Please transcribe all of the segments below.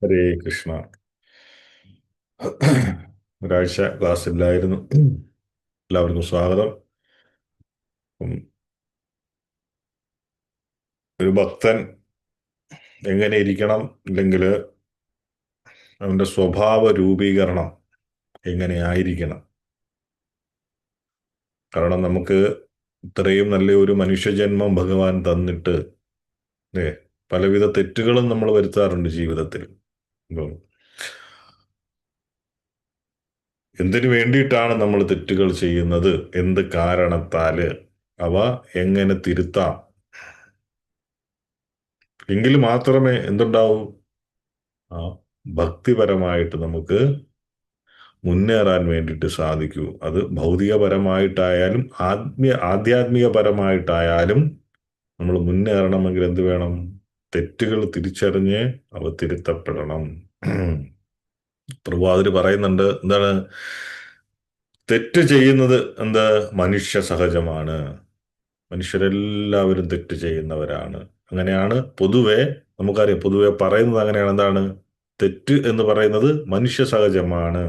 ഹരേ കൃഷ്ണ. ഒരാഴ്ച ക്ലാസ് ഇല്ലായിരുന്നു. എല്ലാവർക്കും സ്വാഗതം. ഉം, ഒരു ഭക്തൻ എങ്ങനെ ഇരിക്കണം, അല്ലെങ്കിൽ അവന്റെ സ്വഭാവ രൂപീകരണം എങ്ങനെയായിരിക്കണം? കാരണം നമുക്ക് ഇത്രയും നല്ല ഒരു മനുഷ്യജന്മം ഭഗവാൻ തന്നിട്ട് പലവിധ തെറ്റുകളും നമ്മൾ വരുത്താറുണ്ട് ജീവിതത്തിൽ. അപ്പം എന്തിനു വേണ്ടിയിട്ടാണ് നമ്മൾ തെറ്റുകൾ ചെയ്യുന്നത്, എന്ത് കാരണത്താല്, അവ എങ്ങനെ തിരുത്താം, എങ്കിൽ മാത്രമേ എന്തുണ്ടാവൂ, ആ ഭക്തിപരമായിട്ട് നമുക്ക് മുന്നേറാൻ വേണ്ടിയിട്ട് സാധിക്കൂ. അത് ഭൗതികപരമായിട്ടായാലും ആധ്യാത്മികപരമായിട്ടായാലും നമ്മൾ മുന്നേറണമെങ്കിൽ എന്ത് വേണം? തെറ്റുകൾ തിരിച്ചറിഞ്ഞ് അവ തിരുത്തപ്പെടണം. പ്രഭുപാദര് പറയുന്നുണ്ട്, എന്താണ്? തെറ്റ് ചെയ്യുന്നത് എന്ത്? മനുഷ്യ സഹജമാണ്. മനുഷ്യരെല്ലാവരും തെറ്റ് ചെയ്യുന്നവരാണ്. അങ്ങനെയാണ് പൊതുവെ നമുക്കറിയാം. പൊതുവെ പറയുന്നത് അങ്ങനെയാണ്. എന്താണ്? തെറ്റ് എന്ന് പറയുന്നത് മനുഷ്യ സഹജമാണ്.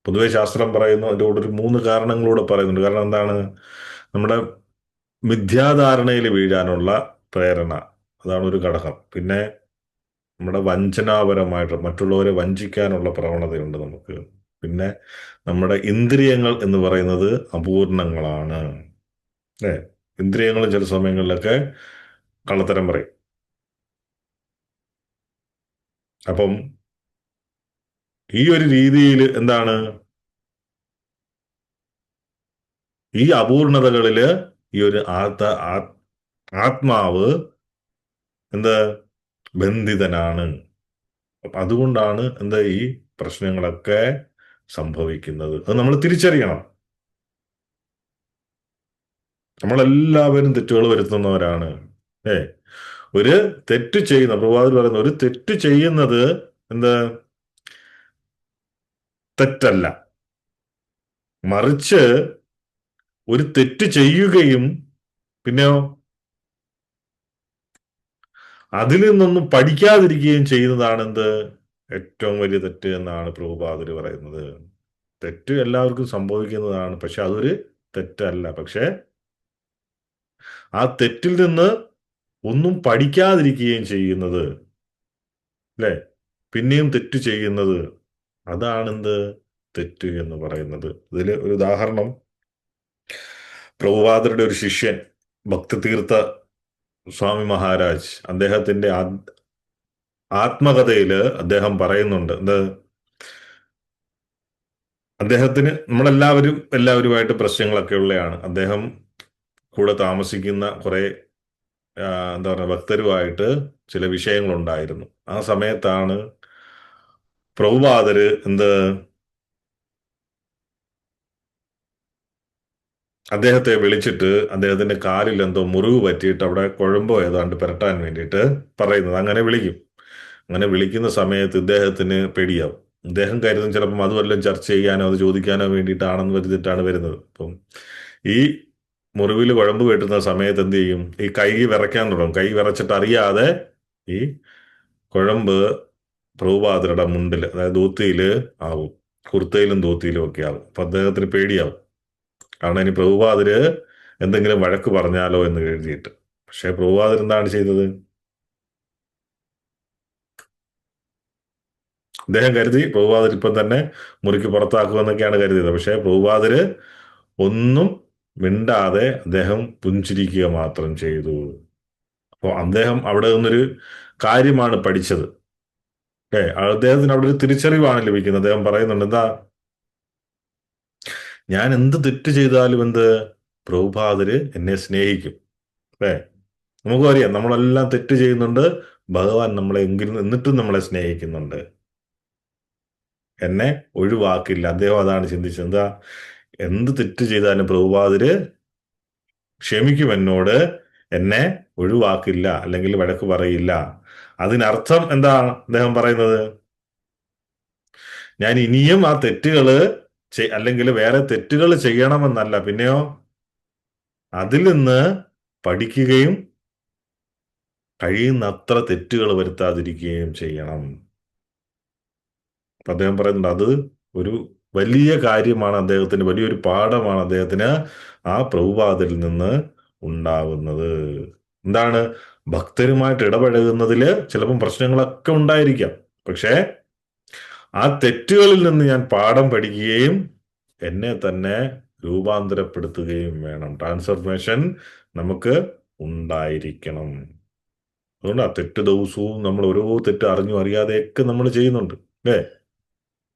പൊതുവെ ശാസ്ത്രം പറയുന്നു, അതിൻ്റെ കൂടെ ഒരു 3 കാരണങ്ങളൂടെ പറയുന്നുണ്ട്. കാരണം എന്താണ്? നമ്മുടെ മിഥ്യാധാരണയിൽ വീഴാനുള്ള പ്രേരണ, അതാണ് ഒരു ഘടകം. പിന്നെ നമ്മുടെ വഞ്ചനാപരമായിട്ട് മറ്റുള്ളവരെ വഞ്ചിക്കാനുള്ള പ്രവണതയുണ്ട് നമുക്ക്. പിന്നെ നമ്മുടെ ഇന്ദ്രിയങ്ങൾ എന്ന് പറയുന്നത് അപൂർണങ്ങളാണ്. അല്ലേ? ഇന്ദ്രിയങ്ങൾ ചില സമയങ്ങളിലൊക്കെ കള്ളത്തരം പറയും. അപ്പം ഈ ഒരു രീതിയിൽ എന്താണ്, ഈ അപൂർണതകളില് ഈ ഒരു ആത്മാവ് എന്ത് ബന്ധിതനാണ്. അപ്പൊ അതുകൊണ്ടാണ് എന്താ ഈ പ്രശ്നങ്ങളൊക്കെ സംഭവിക്കുന്നത്. അത് നമ്മൾ തിരിച്ചറിയണം. നമ്മളെല്ലാവരും തെറ്റുകൾ വരുത്തുന്നവരാണ്. ഏ ഒരു തെറ്റ് ചെയ്യുന്ന പ്രവാചകൻ പറയുന്ന ഒരു തെറ്റ് ചെയ്യുന്നത് എന്ത് തെറ്റല്ല, മറിച്ച് ഒരു തെറ്റ് ചെയ്യുകയും പിന്നെയോ അതിൽ നിന്നൊന്നും പഠിക്കാതിരിക്കുകയും ചെയ്യുന്നതാണ് എന്ത് ഏറ്റവും വലിയ തെറ്റ് എന്നാണ് പ്രഭുപാദര് പറയുന്നത്. തെറ്റ് എല്ലാവർക്കും സംഭവിക്കുന്നതാണ്, പക്ഷെ അതൊരു തെറ്റല്ല. പക്ഷെ ആ തെറ്റിൽ നിന്ന് ഒന്നും പഠിക്കാതിരിക്കുകയും ചെയ്യുന്നത്, അല്ലെ, പിന്നെയും തെറ്റ് ചെയ്യുന്നത്, അതാണെന്ത് തെറ്റ് എന്ന് പറയുന്നത്. ഇതിൽ ഒരു ഉദാഹരണം, പ്രഭുപാദരുടെ ഒരു ശിഷ്യൻ ഭക്തിതീർത്ഥ സ്വാമി മഹാരാജ്, അദ്ദേഹത്തിന്റെ ആത്മകഥയില് അദ്ദേഹം പറയുന്നുണ്ട്, എന്ത്, അദ്ദേഹത്തിന് എല്ലാവരുമായിട്ട് പ്രശ്നങ്ങളൊക്കെ ഉള്ളതാണ്. അദ്ദേഹം കൂടെ താമസിക്കുന്ന കുറെ എന്താ പറയുക ഭക്തരുമായിട്ട് ചില വിഷയങ്ങളുണ്ടായിരുന്നു. ആ സമയത്താണ് പ്രഭുപാദര് അദ്ദേഹത്തെ വിളിച്ചിട്ട് അദ്ദേഹത്തിന്റെ കാലിൽ എന്തോ മുറിവ് പറ്റിയിട്ട് അവിടെ കുഴമ്പോ ഏതാണ്ട് പുരട്ടാൻ വേണ്ടിയിട്ട് പറയുന്നത്. അങ്ങനെ വിളിക്കും. അങ്ങനെ വിളിക്കുന്ന സമയത്ത് ഇദ്ദേഹത്തിന് പേടിയാവും. ഇദ്ദേഹം കരുതും ചിലപ്പം അത് വല്ലതും ചർച്ച ചെയ്യാനോ അത് ചോദിക്കാനോ വേണ്ടിയിട്ടാണെന്ന് കരുതിയിട്ടാണ് വരുന്നത്. അപ്പം ഈ മുറിവിൽ കുഴമ്പ് വെട്ടുന്ന സമയത്ത് എന്ത് ചെയ്യും? ഈ കൈ വിറയ്ക്കാൻ തുടങ്ങും. കൈ വിറച്ചിട്ട് അറിയാതെ ഈ കുഴമ്പ് പ്രഭുപാദരുടെ മുണ്ടിൽ, അതായത് ധോത്തിയില് ആവും. കുർത്തയിലും ധോത്തിയിലും ഒക്കെ ആവും. അപ്പൊ അദ്ദേഹത്തിന് പേടിയാവും. കാരണം ഇനി പ്രഭുപാദര് എന്തെങ്കിലും വഴക്ക് പറഞ്ഞാലോ എന്ന് കരുതിയിട്ട്. പക്ഷെ പ്രഭുപാദർ എന്താണ് ചെയ്തത്? അദ്ദേഹം കരുതി പ്രഭുപാദർ ഇപ്പം തന്നെ മുറിക്ക് പുറത്താക്കുമെന്നൊക്കെയാണ് കരുതിയത്. പക്ഷെ പ്രഭുപാദര് ഒന്നും മിണ്ടാതെ അദ്ദേഹം പുഞ്ചിരിക്കുക മാത്രം ചെയ്തു. അപ്പോൾ അദ്ദേഹം അവിടെ നിന്നൊരു കാര്യമാണ് പഠിച്ചത്. അദ്ദേഹത്തിന് അവിടെ ഒരു തിരിച്ചറിവാണ് ലഭിക്കുന്നത്. അദ്ദേഹം പറയുന്നുണ്ട്, എന്താ, ഞാൻ എന്ത് തെറ്റ് ചെയ്താലും പ്രഭുപാദര് എന്നെ സ്നേഹിക്കും. അല്ലേ? നമുക്കും അറിയാം, നമ്മളെല്ലാം തെറ്റ് ചെയ്യുന്നുണ്ട്, ഭഗവാൻ നമ്മളെ എന്നിട്ടും നമ്മളെ സ്നേഹിക്കുന്നുണ്ട്, എന്നെ ഒഴിവാക്കില്ല. അദ്ദേഹം അതാണ് ചിന്തിച്ചത്. എന്താ, എന്ത് തെറ്റ് ചെയ്താലും പ്രഭുപാദര് ക്ഷമിക്കും എന്നോട്, എന്നെ ഒഴിവാക്കില്ല, അല്ലെങ്കിൽ വഴക്ക് പറയില്ല. അതിനർത്ഥം എന്താ അദ്ദേഹം പറയുന്നത്? ഞാൻ ഇനിയും ആ തെറ്റുകള് അല്ലെങ്കിൽ വേറെ തെറ്റുകൾ ചെയ്യണമെന്നല്ല, പിന്നെയോ അതിൽ നിന്ന് പഠിക്കുകയും കഴിയുന്നത്ര തെറ്റുകൾ വരുത്താതിരിക്കുകയും ചെയ്യണം. അപ്പൊ അദ്ദേഹം പറയുന്നുണ്ട് അത് ഒരു വലിയ കാര്യമാണ് അദ്ദേഹത്തിന്, വലിയൊരു പാഠമാണ് അദ്ദേഹത്തിന് ആ പ്രഭുപാദിൽ നിന്ന് ഉണ്ടാകുന്നത്. എന്താണ്? ഭക്തരുമായിട്ട് ഇടപഴകുന്നതിൽ ചിലപ്പം പ്രശ്നങ്ങളൊക്കെ ഉണ്ടായിരിക്കാം. പക്ഷേ ആ തെറ്റുകളിൽ നിന്ന് ഞാൻ പാഠം പഠിക്കുകയും എന്നെ തന്നെ രൂപാന്തരപ്പെടുത്തുകയും വേണം. ട്രാൻസ്ഫർമേഷൻ നമുക്ക് ഉണ്ടായിരിക്കണം. അതുകൊണ്ട് ആ തെറ്റ് ദിവസവും നമ്മൾ ഓരോ തെറ്റ് അറിഞ്ഞും അറിയാതെയൊക്കെ നമ്മൾ ചെയ്യുന്നുണ്ട്, അല്ലേ?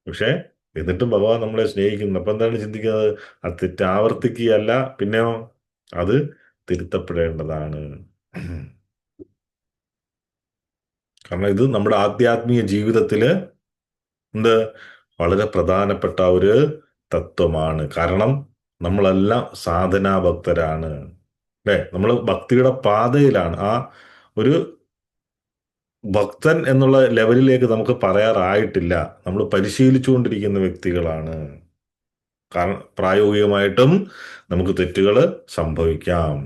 പക്ഷെ എന്നിട്ടും ഭഗവാൻ നമ്മളെ സ്നേഹിക്കുന്നു. അപ്പൊ എന്താണ് ചിന്തിക്കുന്നത്? ആ തെറ്റ് ആവർത്തിക്കുകയല്ല, പിന്നെയോ അത് തിരുത്തപ്പെടേണ്ടതാണ്. കാരണം ഇത് നമ്മുടെ ആധ്യാത്മിക ജീവിതത്തില് എന്ത് വളരെ പ്രധാനപ്പെട്ട ഒരു തത്വമാണ്. കാരണം നമ്മളെല്ലാം സാധനാ ഭക്തരാണ്, അല്ലെ? നമ്മൾ ഭക്തിയുടെ പാതയിലാണ്. ആ ഒരു ഭക്തൻ എന്നുള്ള ലെവലിലേക്ക് നമുക്ക് പറയാറായിട്ടില്ല. നമ്മൾ പരിശീലിച്ചുകൊണ്ടിരിക്കുന്ന വ്യക്തികളാണ്. കാരണം പ്രായോഗികമായിട്ടും നമുക്ക് തെറ്റുകൾ സംഭവിക്കാം.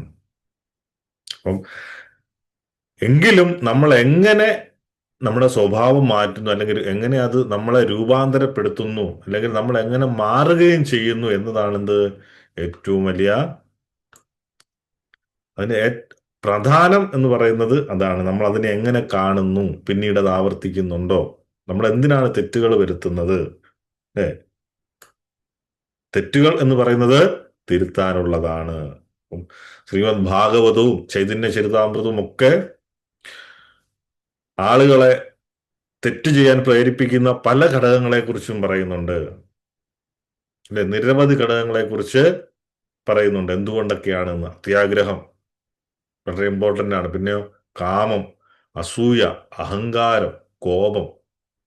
അപ്പം എങ്കിലും നമ്മൾ എങ്ങനെ നമ്മുടെ സ്വഭാവം മാറ്റുന്നു, അല്ലെങ്കിൽ എങ്ങനെ അത് നമ്മളെ രൂപാന്തരപ്പെടുത്തുന്നു, അല്ലെങ്കിൽ നമ്മൾ എങ്ങനെ മാറുകയും ചെയ്യുന്നു എന്നതാണ് എന്ത് ഏറ്റവും വലിയ, അതിന് പ്രധാനം എന്ന് പറയുന്നത് അതാണ്. നമ്മൾ അതിനെ എങ്ങനെ കാണുന്നു, പിന്നീട് അത് ആവർത്തിക്കുന്നുണ്ടോ, നമ്മൾ എന്തിനാണ് തെറ്റുകൾ വരുത്തുന്നത്? ഏ തെറ്റുകൾ എന്ന് പറയുന്നത് തിരുത്താനുള്ളതാണ്. ശ്രീമദ് ഭാഗവതവും ചൈതന്യ ചരിതാമൃതവും ഒക്കെ ആളുകളെ തെറ്റ് ചെയ്യാൻ പ്രേരിപ്പിക്കുന്ന പല ഘടകങ്ങളെ കുറിച്ചും പറയുന്നുണ്ട്, അല്ലെ? നിരവധി ഘടകങ്ങളെ കുറിച്ച് പറയുന്നുണ്ട്. എന്തുകൊണ്ടൊക്കെയാണെന്ന്. അത്യാഗ്രഹം വളരെ ഇമ്പോർട്ടന്റ് ആണ്. പിന്നെയോ കാമം, അസൂയ, അഹങ്കാരം, കോപം,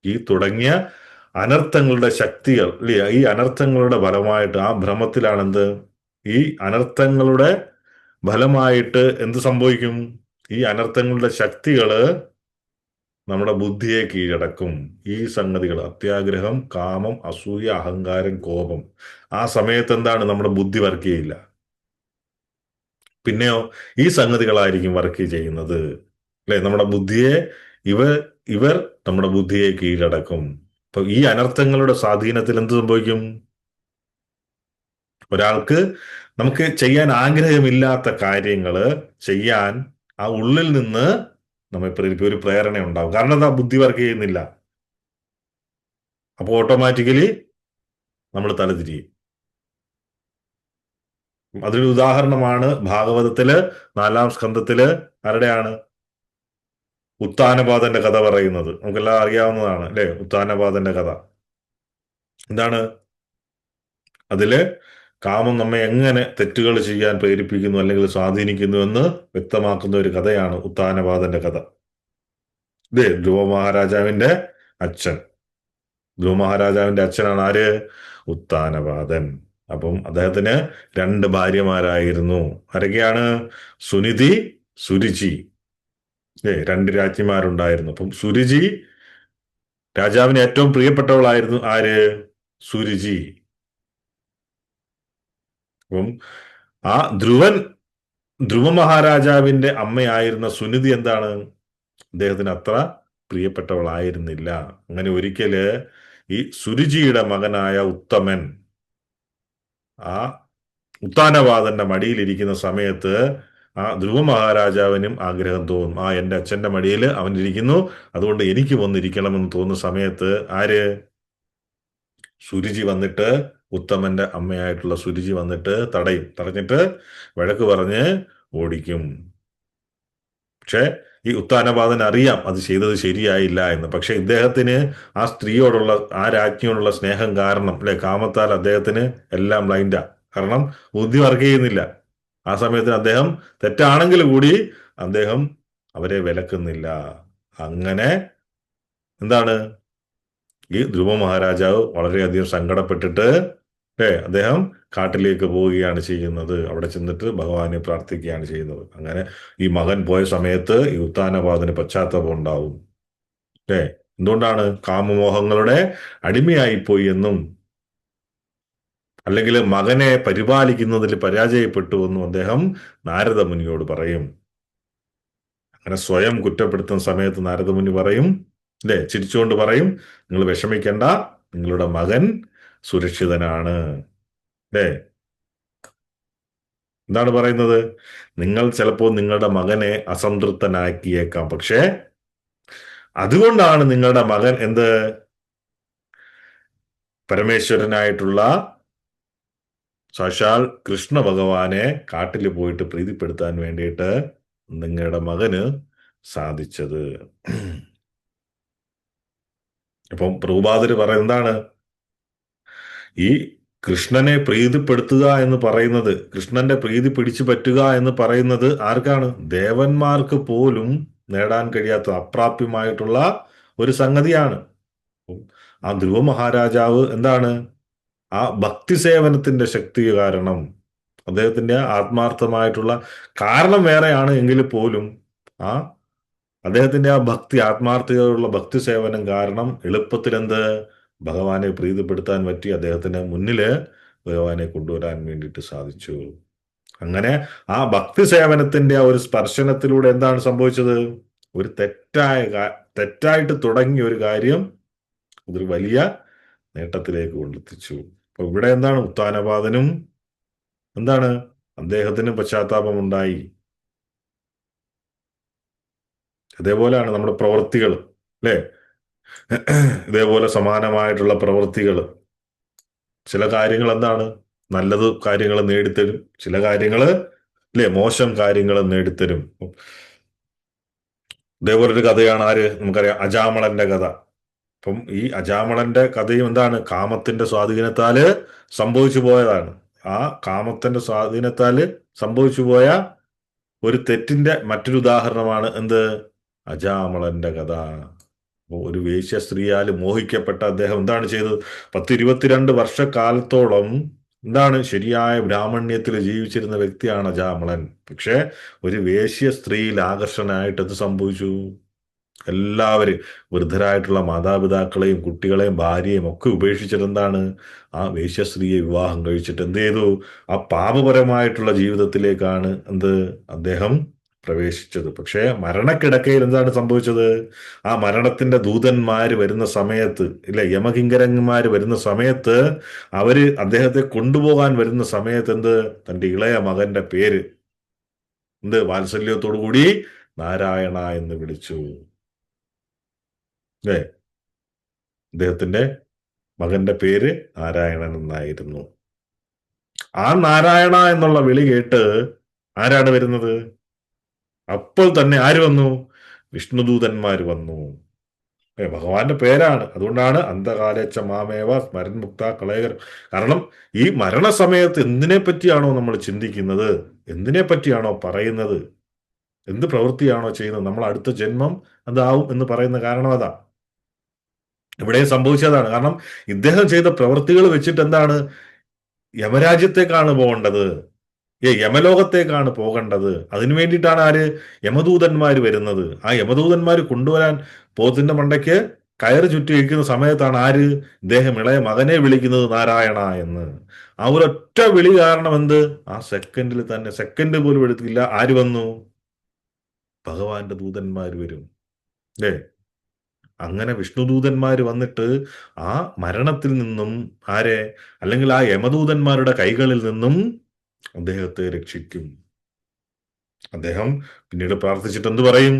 ഈ തുടങ്ങിയ അനർത്ഥങ്ങളുടെ ശക്തികൾ, ഇല്ലേ? ഈ അനർത്ഥങ്ങളുടെ ഫലമായിട്ട് ആ ഭ്രമത്തിലാണെന്ത്, ഈ അനർത്ഥങ്ങളുടെ ഫലമായിട്ട് എന്ത് സംഭവിക്കും? ഈ അനർത്ഥങ്ങളുടെ ശക്തികള് നമ്മുടെ ബുദ്ധിയെ കീഴടക്കും. ഈ സംഗതികൾ അത്യാഗ്രഹം, കാമം, അസൂയ, അഹങ്കാരം, കോപം, ആ സമയത്ത് എന്താണ്? നമ്മുടെ ബുദ്ധി വർക്ക് ചെയ്യില്ല. പിന്നെയോ ഈ സംഗതികളായിരിക്കും വർക്ക് ചെയ്യുന്നത്, അല്ലെ? നമ്മുടെ ബുദ്ധിയെ ഇവർ ഇവർ നമ്മുടെ ബുദ്ധിയെ കീഴടക്കും. അപ്പൊ ഈ അനർത്ഥങ്ങളുടെ സ്വാധീനത്തിൽ എന്ത് സംഭവിക്കും? ഒരാൾക്ക് നമുക്ക് ചെയ്യാൻ ആഗ്രഹമില്ലാത്ത കാര്യങ്ങള് ചെയ്യാൻ ആ ഉള്ളിൽ നിന്ന് നമ്മെ പ്രേരിപ്പിക്കും, ഒരു പ്രേരണ ഉണ്ടാവും. കാരണം എന്താ? ബുദ്ധി വർക്ക് ചെയ്യുന്നില്ല. അപ്പൊ ഓട്ടോമാറ്റിക്കലി നമ്മൾ തലതിരിയും. അതിനൊരു ഉദാഹരണമാണ് ഭാഗവതത്തില് 4-ാം സ്കന്ധത്തില് ആരുടെയാണ്? ഉത്താനപാദന്റെ കഥ പറയുന്നത്. നമുക്കെല്ലാം അറിയാവുന്നതാണ്, അല്ലെ? ഉത്താനപാദന്റെ കഥ എന്താണ്? അതില് കാമം നമ്മെ എങ്ങനെ തെറ്റുകൾ ചെയ്യാൻ പ്രേരിപ്പിക്കുന്നു അല്ലെങ്കിൽ സ്വാധീനിക്കുന്നു എന്ന് വ്യക്തമാക്കുന്ന ഒരു കഥയാണ് ഉത്താനപാദന്റെ കഥ. ഇതേ ധ്രുവ മഹാരാജാവിന്റെ അച്ഛൻ. ധ്രുവ മഹാരാജാവിന്റെ അച്ഛനാണ് ആര്? ഉത്താനപാദൻ. അപ്പം അദ്ദേഹത്തിന് 2 ഭാര്യമാരായിരുന്നു. ആരൊക്കെയാണ്? സുനിധി, സുരുചി. 2 രാജ്ഞിമാരുണ്ടായിരുന്നു. അപ്പം സുരുചി, രാജാവിന് ഏറ്റവും പ്രിയപ്പെട്ടവളായിരുന്നു ആര്? സുരുചി. അപ്പം ആ ധ്രുവ മഹാരാജാവിന്റെ അമ്മയായിരുന്ന സുനിധി എന്താണ്? അദ്ദേഹത്തിന് അത്ര പ്രിയപ്പെട്ടവളായിരുന്നില്ല. അങ്ങനെ ഒരിക്കല് ഈ സുരുചിയുടെ മകനായ ഉത്തമൻ ആ ഉത്താനപാദന്റെ മടിയിലിരിക്കുന്ന സമയത്ത് ആ ധ്രുവ മഹാരാജാവിനും ആഗ്രഹം തോന്നും, ആ എന്റെ അച്ഛന്റെ മടിയിൽ അവൻ ഇരിക്കുന്നു, അതുകൊണ്ട് എനിക്ക് വന്നിരിക്കണമെന്ന് തോന്നുന്ന സമയത്ത് ആര്? സുരുചി വന്നിട്ട്, ഉത്തമന്റെ അമ്മയായിട്ടുള്ള സുരുചി വന്നിട്ട് തടയും. തടഞ്ഞിട്ട് വഴക്ക് പറഞ്ഞ് ഓടിക്കും. പക്ഷെ ഈ ഉത്താനപാദൻ അറിയാം അത് ചെയ്തത് ശരിയായില്ല എന്ന്. പക്ഷെ ഇദ്ദേഹത്തിന് ആ സ്ത്രീയോടുള്ള, ആ രാജ്ഞിയോടുള്ള സ്നേഹം കാരണം, അല്ലെ, കാമത്താൽ അദ്ദേഹത്തിന് എല്ലാം ബ്ലൈൻഡാ. കാരണം ബുദ്ധി വർക്ക് ചെയ്യുന്നില്ല. ആ സമയത്തിന് അദ്ദേഹം തെറ്റാണെങ്കിൽ കൂടി അദ്ദേഹം അവരെ വിലക്കുന്നില്ല. അങ്ങനെ എന്താണ്? ഈ ധ്രുവ മഹാരാജാവ് വളരെയധികം സങ്കടപ്പെട്ടിട്ട്, അദ്ദേഹം കാട്ടിലേക്ക് പോവുകയാണ് ചെയ്യുന്നത്. അവിടെ ചെന്നിട്ട് ഭഗവാനെ പ്രാർത്ഥിക്കുകയാണ് ചെയ്യുന്നത്. അങ്ങനെ ഈ മകൻ പോയ സമയത്ത് ഈ ഉത്താനപാദന് പശ്ചാത്താപം ഉണ്ടാവും. എന്തുകൊണ്ടാണ്? കാമമോഹങ്ങളുടെ അടിമയായിപ്പോയി എന്നും, അല്ലെങ്കിൽ മകനെ പരിപാലിക്കുന്നതിൽ പരാജയപ്പെട്ടു എന്നും അദ്ദേഹം നാരദ മുനിയോട് പറയും. അങ്ങനെ സ്വയം കുറ്റപ്പെടുത്തുന്ന സമയത്ത് നാരദമുനി പറയും, അല്ലേ, ചിരിച്ചുകൊണ്ട് പറയും, നിങ്ങൾ വിഷമിക്കേണ്ട, നിങ്ങളുടെ മകൻ സുരക്ഷിതനാണ്. അല്ലേ? എന്താണ് പറയുന്നത്? നിങ്ങൾ ചിലപ്പോൾ നിങ്ങളുടെ മകനെ അസംതൃപ്തനാക്കിയേക്കാം, പക്ഷേ അതുകൊണ്ടാണ് നിങ്ങളുടെ മകൻ എന്ത്, പരമേശ്വരനായിട്ടുള്ള സാക്ഷാൽ കൃഷ്ണ ഭഗവാനെ കാട്ടിൽ പോയിട്ട് പ്രീതിപ്പെടുത്താൻ വേണ്ടിയിട്ട് നിങ്ങളുടെ മകന് സാധിച്ചത്. അപ്പം പ്രഭുപാദര് പറയുന്നത് എന്താണ്? ഈ കൃഷ്ണനെ പ്രീതിപ്പെടുത്തുക എന്ന് പറയുന്നത്, കൃഷ്ണന്റെ പ്രീതി പിടിച്ചു പറ്റുക എന്ന് പറയുന്നത് ആർക്കാണ്? ദേവന്മാർക്ക് പോലും നേടാൻ കഴിയാത്ത അപ്രാപ്യമായിട്ടുള്ള ഒരു സംഗതിയാണ്. ആ ധ്രുവ മഹാരാജാവ് എന്താണ്, ആ ഭക്തി സേവനത്തിന്റെ ശക്തി കാരണം, അദ്ദേഹത്തിന്റെ ആത്മാർത്ഥമായിട്ടുള്ള കാരണം വേറെയാണ് എങ്കിൽ പോലും ആ അദ്ദേഹത്തിന്റെ ആ ഭക്തി, ആത്മാർത്ഥതയുള്ള ഭക്തി സേവനം കാരണം എളുപ്പത്തിൽ എന്ത്, ഭഗവാനെ പ്രീതിപ്പെടുത്താൻ പറ്റി, അദ്ദേഹത്തിന് മുന്നില് ഭഗവാനെ കൊണ്ടുവരാൻ വേണ്ടിയിട്ട് സാധിച്ചു. അങ്ങനെ ആ ഭക്തി സേവനത്തിന്റെ ആ ഒരു സ്പർശനത്തിലൂടെ എന്താണ് സംഭവിച്ചത്? ഒരു തെറ്റായിട്ട് തുടങ്ങിയ ഒരു കാര്യം അതൊരു വലിയ നേട്ടത്തിലേക്ക് കൊണ്ടെത്തിച്ചു. അപ്പൊ ഇവിടെ എന്താണ്, ഉത്ഥാനപാതനും എന്താണ്, അദ്ദേഹത്തിന് പശ്ചാത്താപമുണ്ടായി. അതേപോലെയാണ് നമ്മുടെ പ്രവൃത്തികൾ, അല്ലേ? ഇതേപോലെ സമാനമായിട്ടുള്ള പ്രവൃത്തികൾ, ചില കാര്യങ്ങൾ എന്താണ്, നല്ലത് കാര്യങ്ങൾ നേടിത്തരും, ചില കാര്യങ്ങള്, അല്ലേ, മോശം കാര്യങ്ങൾ നേടിത്തരും. ഇതേപോലെ ഒരു കഥയാണ് നമുക്കറിയാം, അജാമളന്റെ കഥ. അപ്പം ഈ അജാമളന്റെ കഥയും എന്താണ്, കാമത്തിന്റെ സ്വാധീനത്താല് സംഭവിച്ചു പോയതാണ്. ആ കാമത്തിന്റെ സ്വാധീനത്താല് സംഭവിച്ചു പോയ ഒരു തെറ്റിന്റെ മറ്റൊരു ഉദാഹരണമാണ് എന്ത്, അജാമളന്റെ കഥ. ഒരു വേശ്യ സ്ത്രീയാൽ മോഹിക്കപ്പെട്ട അദ്ദേഹം എന്താണ് ചെയ്തത്? 10-22 വർഷക്കാലത്തോളം എന്താണ്, ശരിയായ ബ്രാഹ്മണ്യത്തിൽ ജീവിച്ചിരുന്ന വ്യക്തിയാണ് അജാമളൻ. പക്ഷെ ഒരു വേശ്യ സ്ത്രീയിൽ ആകർഷനായിട്ട് എന്ത് സംഭവിച്ചു? എല്ലാവരും, വൃദ്ധരായിട്ടുള്ള മാതാപിതാക്കളെയും കുട്ടികളെയും ഭാര്യയും ഒക്കെ ഉപേക്ഷിച്ചിട്ട് എന്താണ്, ആ വേശ്യസ്ത്രീയെ വിവാഹം കഴിച്ചിട്ട് എന്ത് ചെയ്തു? ആ പാപപരമായിട്ടുള്ള ജീവിതത്തിലേക്കാണ് എന്ത്, അദ്ദേഹം പ്രവേശിച്ചത്. പക്ഷേ മരണക്കിടക്കയിൽ എന്താണ് സംഭവിച്ചത്? ആ മരണത്തിന്റെ ദൂതന്മാര് വരുന്ന സമയത്ത്, ഇല്ല, യമകിങ്കരന്മാര് വരുന്ന സമയത്ത്, അവര് അദ്ദേഹത്തെ കൊണ്ടുപോകാൻ വരുന്ന സമയത്ത് എന്ത്, തന്റെ ഇളയ മകന്റെ പേര് എന്ത്, വാത്സല്യത്തോടു കൂടി നാരായണ എന്ന് വിളിച്ചു. അല്ലേ? അദ്ദേഹത്തിന്റെ മകന്റെ പേര് നാരായണൻ എന്നായിരുന്നു. ആ നാരായണ എന്നുള്ള വിളി കേട്ട് ആരാണ് വരുന്നത്? അപ്പോൾ തന്നെ ആര് വന്നു? വിഷ്ണുദൂതന്മാർ വന്നു. ഭഗവാന്റെ പേരാണ്, അതുകൊണ്ടാണ് അന്ധകാലേച്ച മാമേവ സ്മരൻ മുക്ത കളയകർ. കാരണം ഈ മരണസമയത്ത് എന്തിനെ പറ്റിയാണോ നമ്മൾ ചിന്തിക്കുന്നത്, എന്തിനെ പറ്റിയാണോ പറയുന്നത്, എന്ത് പ്രവൃത്തിയാണോ ചെയ്യുന്നത്, നമ്മൾ അടുത്ത ജന്മം അതാവും എന്ന് പറയുന്ന കാരണം അതാ. ഇവിടെ സംഭവിച്ചതാണ്. കാരണം ഇദ്ദേഹം ചെയ്ത പ്രവൃത്തികൾ വെച്ചിട്ട് എന്താണ്, യമരാജ്യത്തേക്കാണ് പോകേണ്ടത്, യമലോകത്തേക്കാണ് പോകേണ്ടത്. അതിനു വേണ്ടിയിട്ടാണ് യമദൂതന്മാർ വരുന്നത്. ആ യമദൂതന്മാർ കൊണ്ടുവരാൻ പോത്തിന്റെ മണ്ടയ്ക്ക് കയറ് ചുറ്റി വയ്ക്കുന്ന സമയത്താണ് ഇദ്ദേഹം ഇളയ മകനെ വിളിക്കുന്നത് നാരായണ എന്ന്. ആ ഒരൊറ്റ വിളി കാരണം എന്ത്, ആ സെക്കൻഡിൽ തന്നെ, സെക്കൻഡ് പോലും എടുത്തില്ല, വന്നു? ഭഗവാന്റെ ദൂതന്മാർ വരും, അല്ലേ? അങ്ങനെ വിഷ്ണുദൂതന്മാർ വന്നിട്ട് ആ മരണത്തിൽ നിന്നും അല്ലെങ്കിൽ ആ യമദൂതന്മാരുടെ കൈകളിൽ നിന്നും അദ്ദേഹത്തെ രക്ഷിക്കും. അദ്ദേഹം പിന്നീട് പ്രാർത്ഥിച്ചിട്ട് എന്ത് പറയും?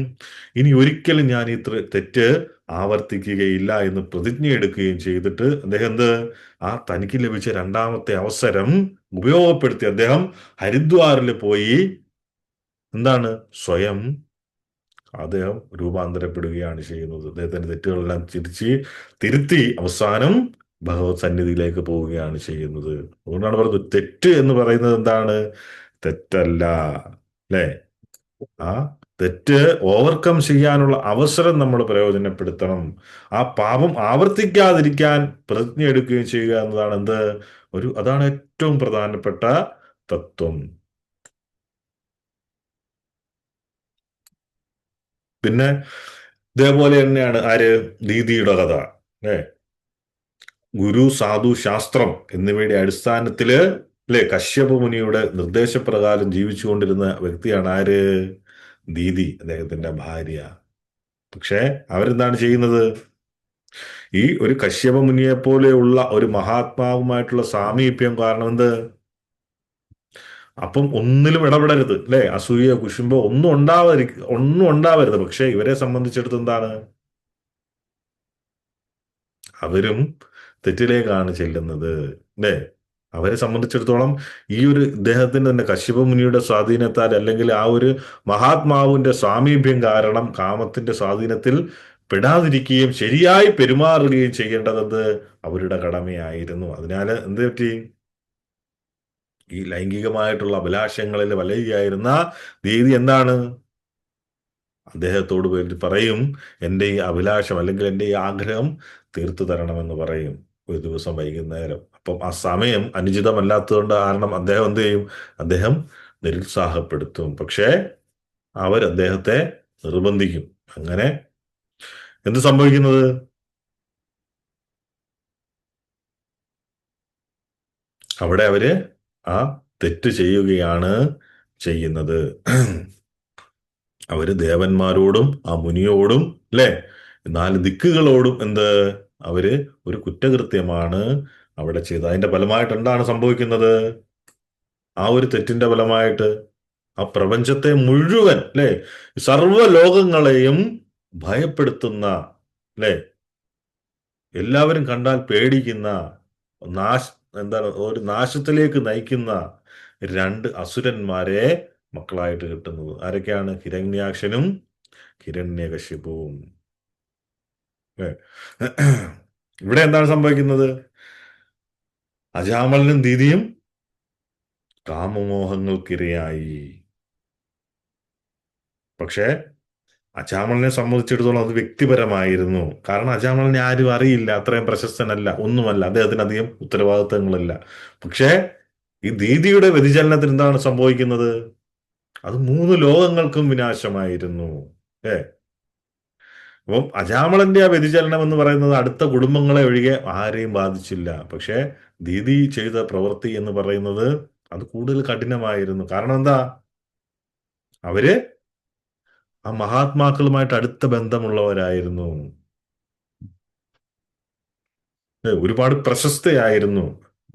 ഇനി ഒരിക്കലും ഞാൻ ഈ തെറ്റ് ആവർത്തിക്കുകയില്ല എന്ന് പ്രതിജ്ഞ എടുക്കുകയും ചെയ്തിട്ട് അദ്ദേഹം തനിക്ക് ലഭിച്ച രണ്ടാമത്തെ അവസരം ഉപയോഗപ്പെടുത്തി അദ്ദേഹം ഹരിദ്വാറിൽ പോയി എന്താണ്, സ്വയം അദ്ദേഹം രൂപാന്തരപ്പെടുകയാണ് ചെയ്യുന്നത്. അദ്ദേഹത്തിന്റെ തെറ്റുകളെല്ലാം തിരുത്തി അവസാനം ഭഗവത് സന്നിധിയിലേക്ക് പോവുകയാണ് ചെയ്യുന്നത്. അതുകൊണ്ടാണ് പറയുന്നത്, തെറ്റ് എന്ന് പറയുന്നത് എന്താണ്? തെറ്റല്ല, അല്ലേ? ആ തെറ്റ് ഓവർകം ചെയ്യാനുള്ള അവസരം നമ്മൾ പ്രയോജനപ്പെടുത്തണം. ആ പാപം ആവർത്തിക്കാതിരിക്കാൻ പ്രതിജ്ഞ എടുക്കുകയും ചെയ്യുക എന്നതാണ് അതാണ് ഏറ്റവും പ്രധാനപ്പെട്ട തത്വം. പിന്നെ ഇതേപോലെ തന്നെയാണ് ദീദിയുടെ കഥ, അല്ലേ? ഗുരു, സാധു, ശാസ്ത്രം എന്നിവയുടെ അടിസ്ഥാനത്തില്, അല്ലെ, കശ്യപ മുനിയുടെ നിർദ്ദേശപ്രകാരം ജീവിച്ചുകൊണ്ടിരുന്ന വ്യക്തിയാണ് ദീദി അദ്ദേഹത്തിന്റെ ഭാര്യ. പക്ഷേ അവരെന്താണ് ചെയ്യുന്നത്? ഈ ഒരു കശ്യപ മുനിയെ പോലെയുള്ള ഒരു മഹാത്മാവുമായിട്ടുള്ള സാമീപ്യം കാരണം എന്ത്? അപ്പം ഒന്നിലും ഇടപെടരുത്, അല്ലെ? അസൂയ, കുശുമ്പോ ഒന്നും ഉണ്ടാവരുത്. പക്ഷെ ഇവരെ സംബന്ധിച്ചിടത്ത് എന്താണ്? അവരും തെറ്റിലേക്കാണ് ചെല്ലുന്നത്, അല്ലേ? അവരെ സംബന്ധിച്ചിടത്തോളം ഈ ഒരു ഇദ്ദേഹത്തിന്റെ തന്നെ കശ്യപ മുനിയുടെ സ്വാധീനത്താൽ, അല്ലെങ്കിൽ ആ ഒരു മഹാത്മാവിന്റെ സാമീപ്യം കാരണം കാമത്തിന്റെ സ്വാധീനത്തിൽ പെടാതിരിക്കുകയും ശരിയായി പെരുമാറുകയും ചെയ്യേണ്ടത് അവരുടെ കടമയായിരുന്നു. അതിനാൽ എന്ത് പറ്റി? ഈ ലൈംഗികമായിട്ടുള്ള അഭിലാഷങ്ങളിൽ വലയുകയായിരുന്ന ദീദി എന്താണ്? അദ്ദേഹത്തോട് പോയിട്ട് പറയും, എൻ്റെ ഈ അഭിലാഷം അല്ലെങ്കിൽ എൻ്റെ ഈ ആഗ്രഹം തീർത്തു തരണമെന്ന് പറയും ഒരു ദിവസം വൈകുന്നേരം. അപ്പം ആ സമയം അനുചിതമല്ലാത്തതുകൊണ്ട് കാരണം അദ്ദേഹം എന്ത് ചെയ്യും? അദ്ദേഹം നിരുത്സാഹപ്പെടുത്തും. പക്ഷേ അവർ അദ്ദേഹത്തെ നിർബന്ധിക്കും. അങ്ങനെ എന്ത് സംഭവിക്കുന്നത്? അവിടെ അവര് ആ തെറ്റ് ചെയ്യുകയാണ് ചെയ്യുന്നത്. അവര് ദേവന്മാരോടും ആ മുനിയോടും, അല്ലെ, നാല് ദിക്കുകളോടും അവര് ഒരു കുറ്റകൃത്യമാണ് അവിടെ ചെയ്തത്. അതിന്റെ ഫലമായിട്ട് എന്താണ് സംഭവിക്കുന്നത്? ആ ഒരു തെറ്റിന്റെ ഫലമായിട്ട് ആ പ്രപഞ്ചത്തെ മുഴുവൻ, അല്ലെ, സർവ്വ ലോകങ്ങളെയും ഭയപ്പെടുത്തുന്ന, അല്ലെ, എല്ലാവരും കണ്ടാൽ പേടിക്കുന്ന, നാശ എന്താണ് ഒരു നാശത്തിലേക്ക് നയിക്കുന്ന രണ്ട് അസുരന്മാരെ മക്കളായിട്ട് കിട്ടുന്നത് ആരൊക്കെയാണ്? ഹിരണ്യാക്ഷനും ഹിരണ്യകശിപുവും. ഏ. ഇവിടെ എന്താണ് സംഭവിക്കുന്നത്? അജാമലനും ദീദിയും കാമമോഹങ്ങൾക്കിരയായി. പക്ഷേ അജാമലിനെ സംബന്ധിച്ചിടത്തോളം അത് വ്യക്തിപരമായിരുന്നു. കാരണം അജാമലിനെ ആരും അറിയില്ല, അത്രയും പ്രശസ്തനല്ല, ഒന്നുമല്ല, അദ്ദേഹത്തിന് അധികം ഉത്തരവാദിത്തങ്ങളില്ല. പക്ഷേ ഈ ദീദിയുടെ വ്യതിചലനത്തിന് എന്താണ് സംഭവിക്കുന്നത്? അത് മൂന്ന് ലോകങ്ങൾക്കും വിനാശമായിരുന്നു. ഏ. അപ്പം അജാമളന്റെ ആ വ്യതിചലനം എന്ന് പറയുന്നത് അടുത്ത കുടുംബങ്ങളെ ഒഴികെ ആരെയും ബാധിച്ചില്ല. പക്ഷേ ദീദി ചെയ്ത പ്രവൃത്തി എന്ന് പറയുന്നത് അത് കൂടുതൽ കഠിനമായിരുന്നു. കാരണം എന്താ? അവര് ആ മഹാത്മാക്കളുമായിട്ട് അടുത്ത ബന്ധമുള്ളവരായിരുന്നു. ഒരുപാട് പ്രശസ്തയായിരുന്നു.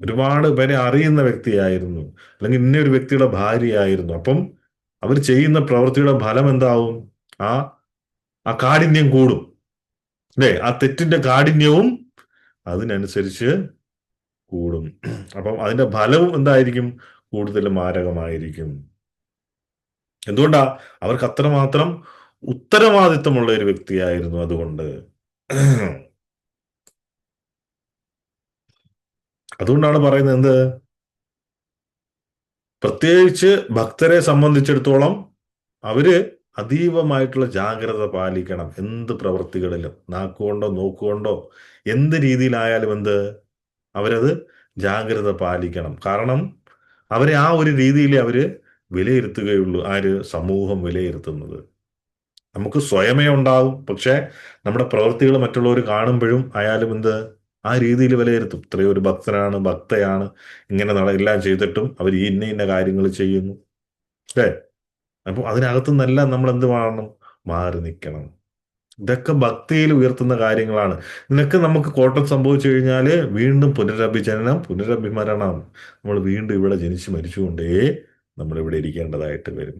ഒരുപാട് പേരെ അറിയുന്ന വ്യക്തിയായിരുന്നു. അല്ലെങ്കിൽ ഇന്ന ഒരു വ്യക്തിയുടെ ഭാര്യയായിരുന്നു. അപ്പം അവർ ചെയ്യുന്ന പ്രവൃത്തിയുടെ ഫലം എന്താവും? ആ ആ കാഠിന്യം കൂടും, അല്ലേ? ആ തെറ്റിന്റെ കാഠിന്യവും അതിനനുസരിച്ച് കൂടും. അപ്പം അതിന്റെ ഫലവും എന്തായിരിക്കും? കൂടുതൽ മാരകമായിരിക്കും. എന്തുകൊണ്ടാ? അവർക്ക് അത്രമാത്രം ഉത്തരവാദിത്തമുള്ള ഒരു വ്യക്തിയായിരുന്നു. അതുകൊണ്ട് അതുകൊണ്ടാണ് പറയുന്നത് പ്രത്യേകിച്ച് ഭക്തരെ സംബന്ധിച്ചിടത്തോളം അവര് അതീവമായിട്ടുള്ള ജാഗ്രത പാലിക്കണം. എന്ത് പ്രവൃത്തികളിലും നാക്കുകൊണ്ടോ നോക്കുകൊണ്ടോ എന്ത് രീതിയിലായാലും അവരത് ജാഗ്രത പാലിക്കണം. കാരണം അവരെ ആ ഒരു രീതിയിൽ അവര് വിലയിരുത്തുകയുള്ളൂ. ആര്? സമൂഹം വിലയിരുത്തുന്നത്. നമുക്ക് സ്വയമേ ഉണ്ടാകും, പക്ഷെ നമ്മുടെ പ്രവൃത്തികൾ മറ്റുള്ളവർ കാണുമ്പോഴും അയാളും ആ രീതിയിൽ വിലയിരുത്തും. ഇത്രയും ഒരു ഭക്തനാണ്, ഭക്തയാണ്, ഇങ്ങനെ എല്ലാം ചെയ്തിട്ടും അവർ ഈ ഇന്ന ഇന്ന കാര്യങ്ങൾ ചെയ്യുന്നു, അല്ലേ? അപ്പൊ അതിനകത്തു നിന്നെല്ലാം നമ്മൾ എന്ത് വേണം? മാറി നിൽക്കണം. ഇതൊക്കെ ഭക്തിയിൽ ഉയർത്തുന്ന കാര്യങ്ങളാണ്. ഇതിനൊക്കെ നമുക്ക് കോട്ടം സംഭവിച്ചു കഴിഞ്ഞാല് വീണ്ടും പുനരഭിജനനം, പുനരഭിമരണം. നമ്മൾ വീണ്ടും ഇവിടെ ജനിച്ച് മരിച്ചുകൊണ്ടേ നമ്മൾ ഇവിടെ ഇരിക്കേണ്ടതായിട്ട് വരും.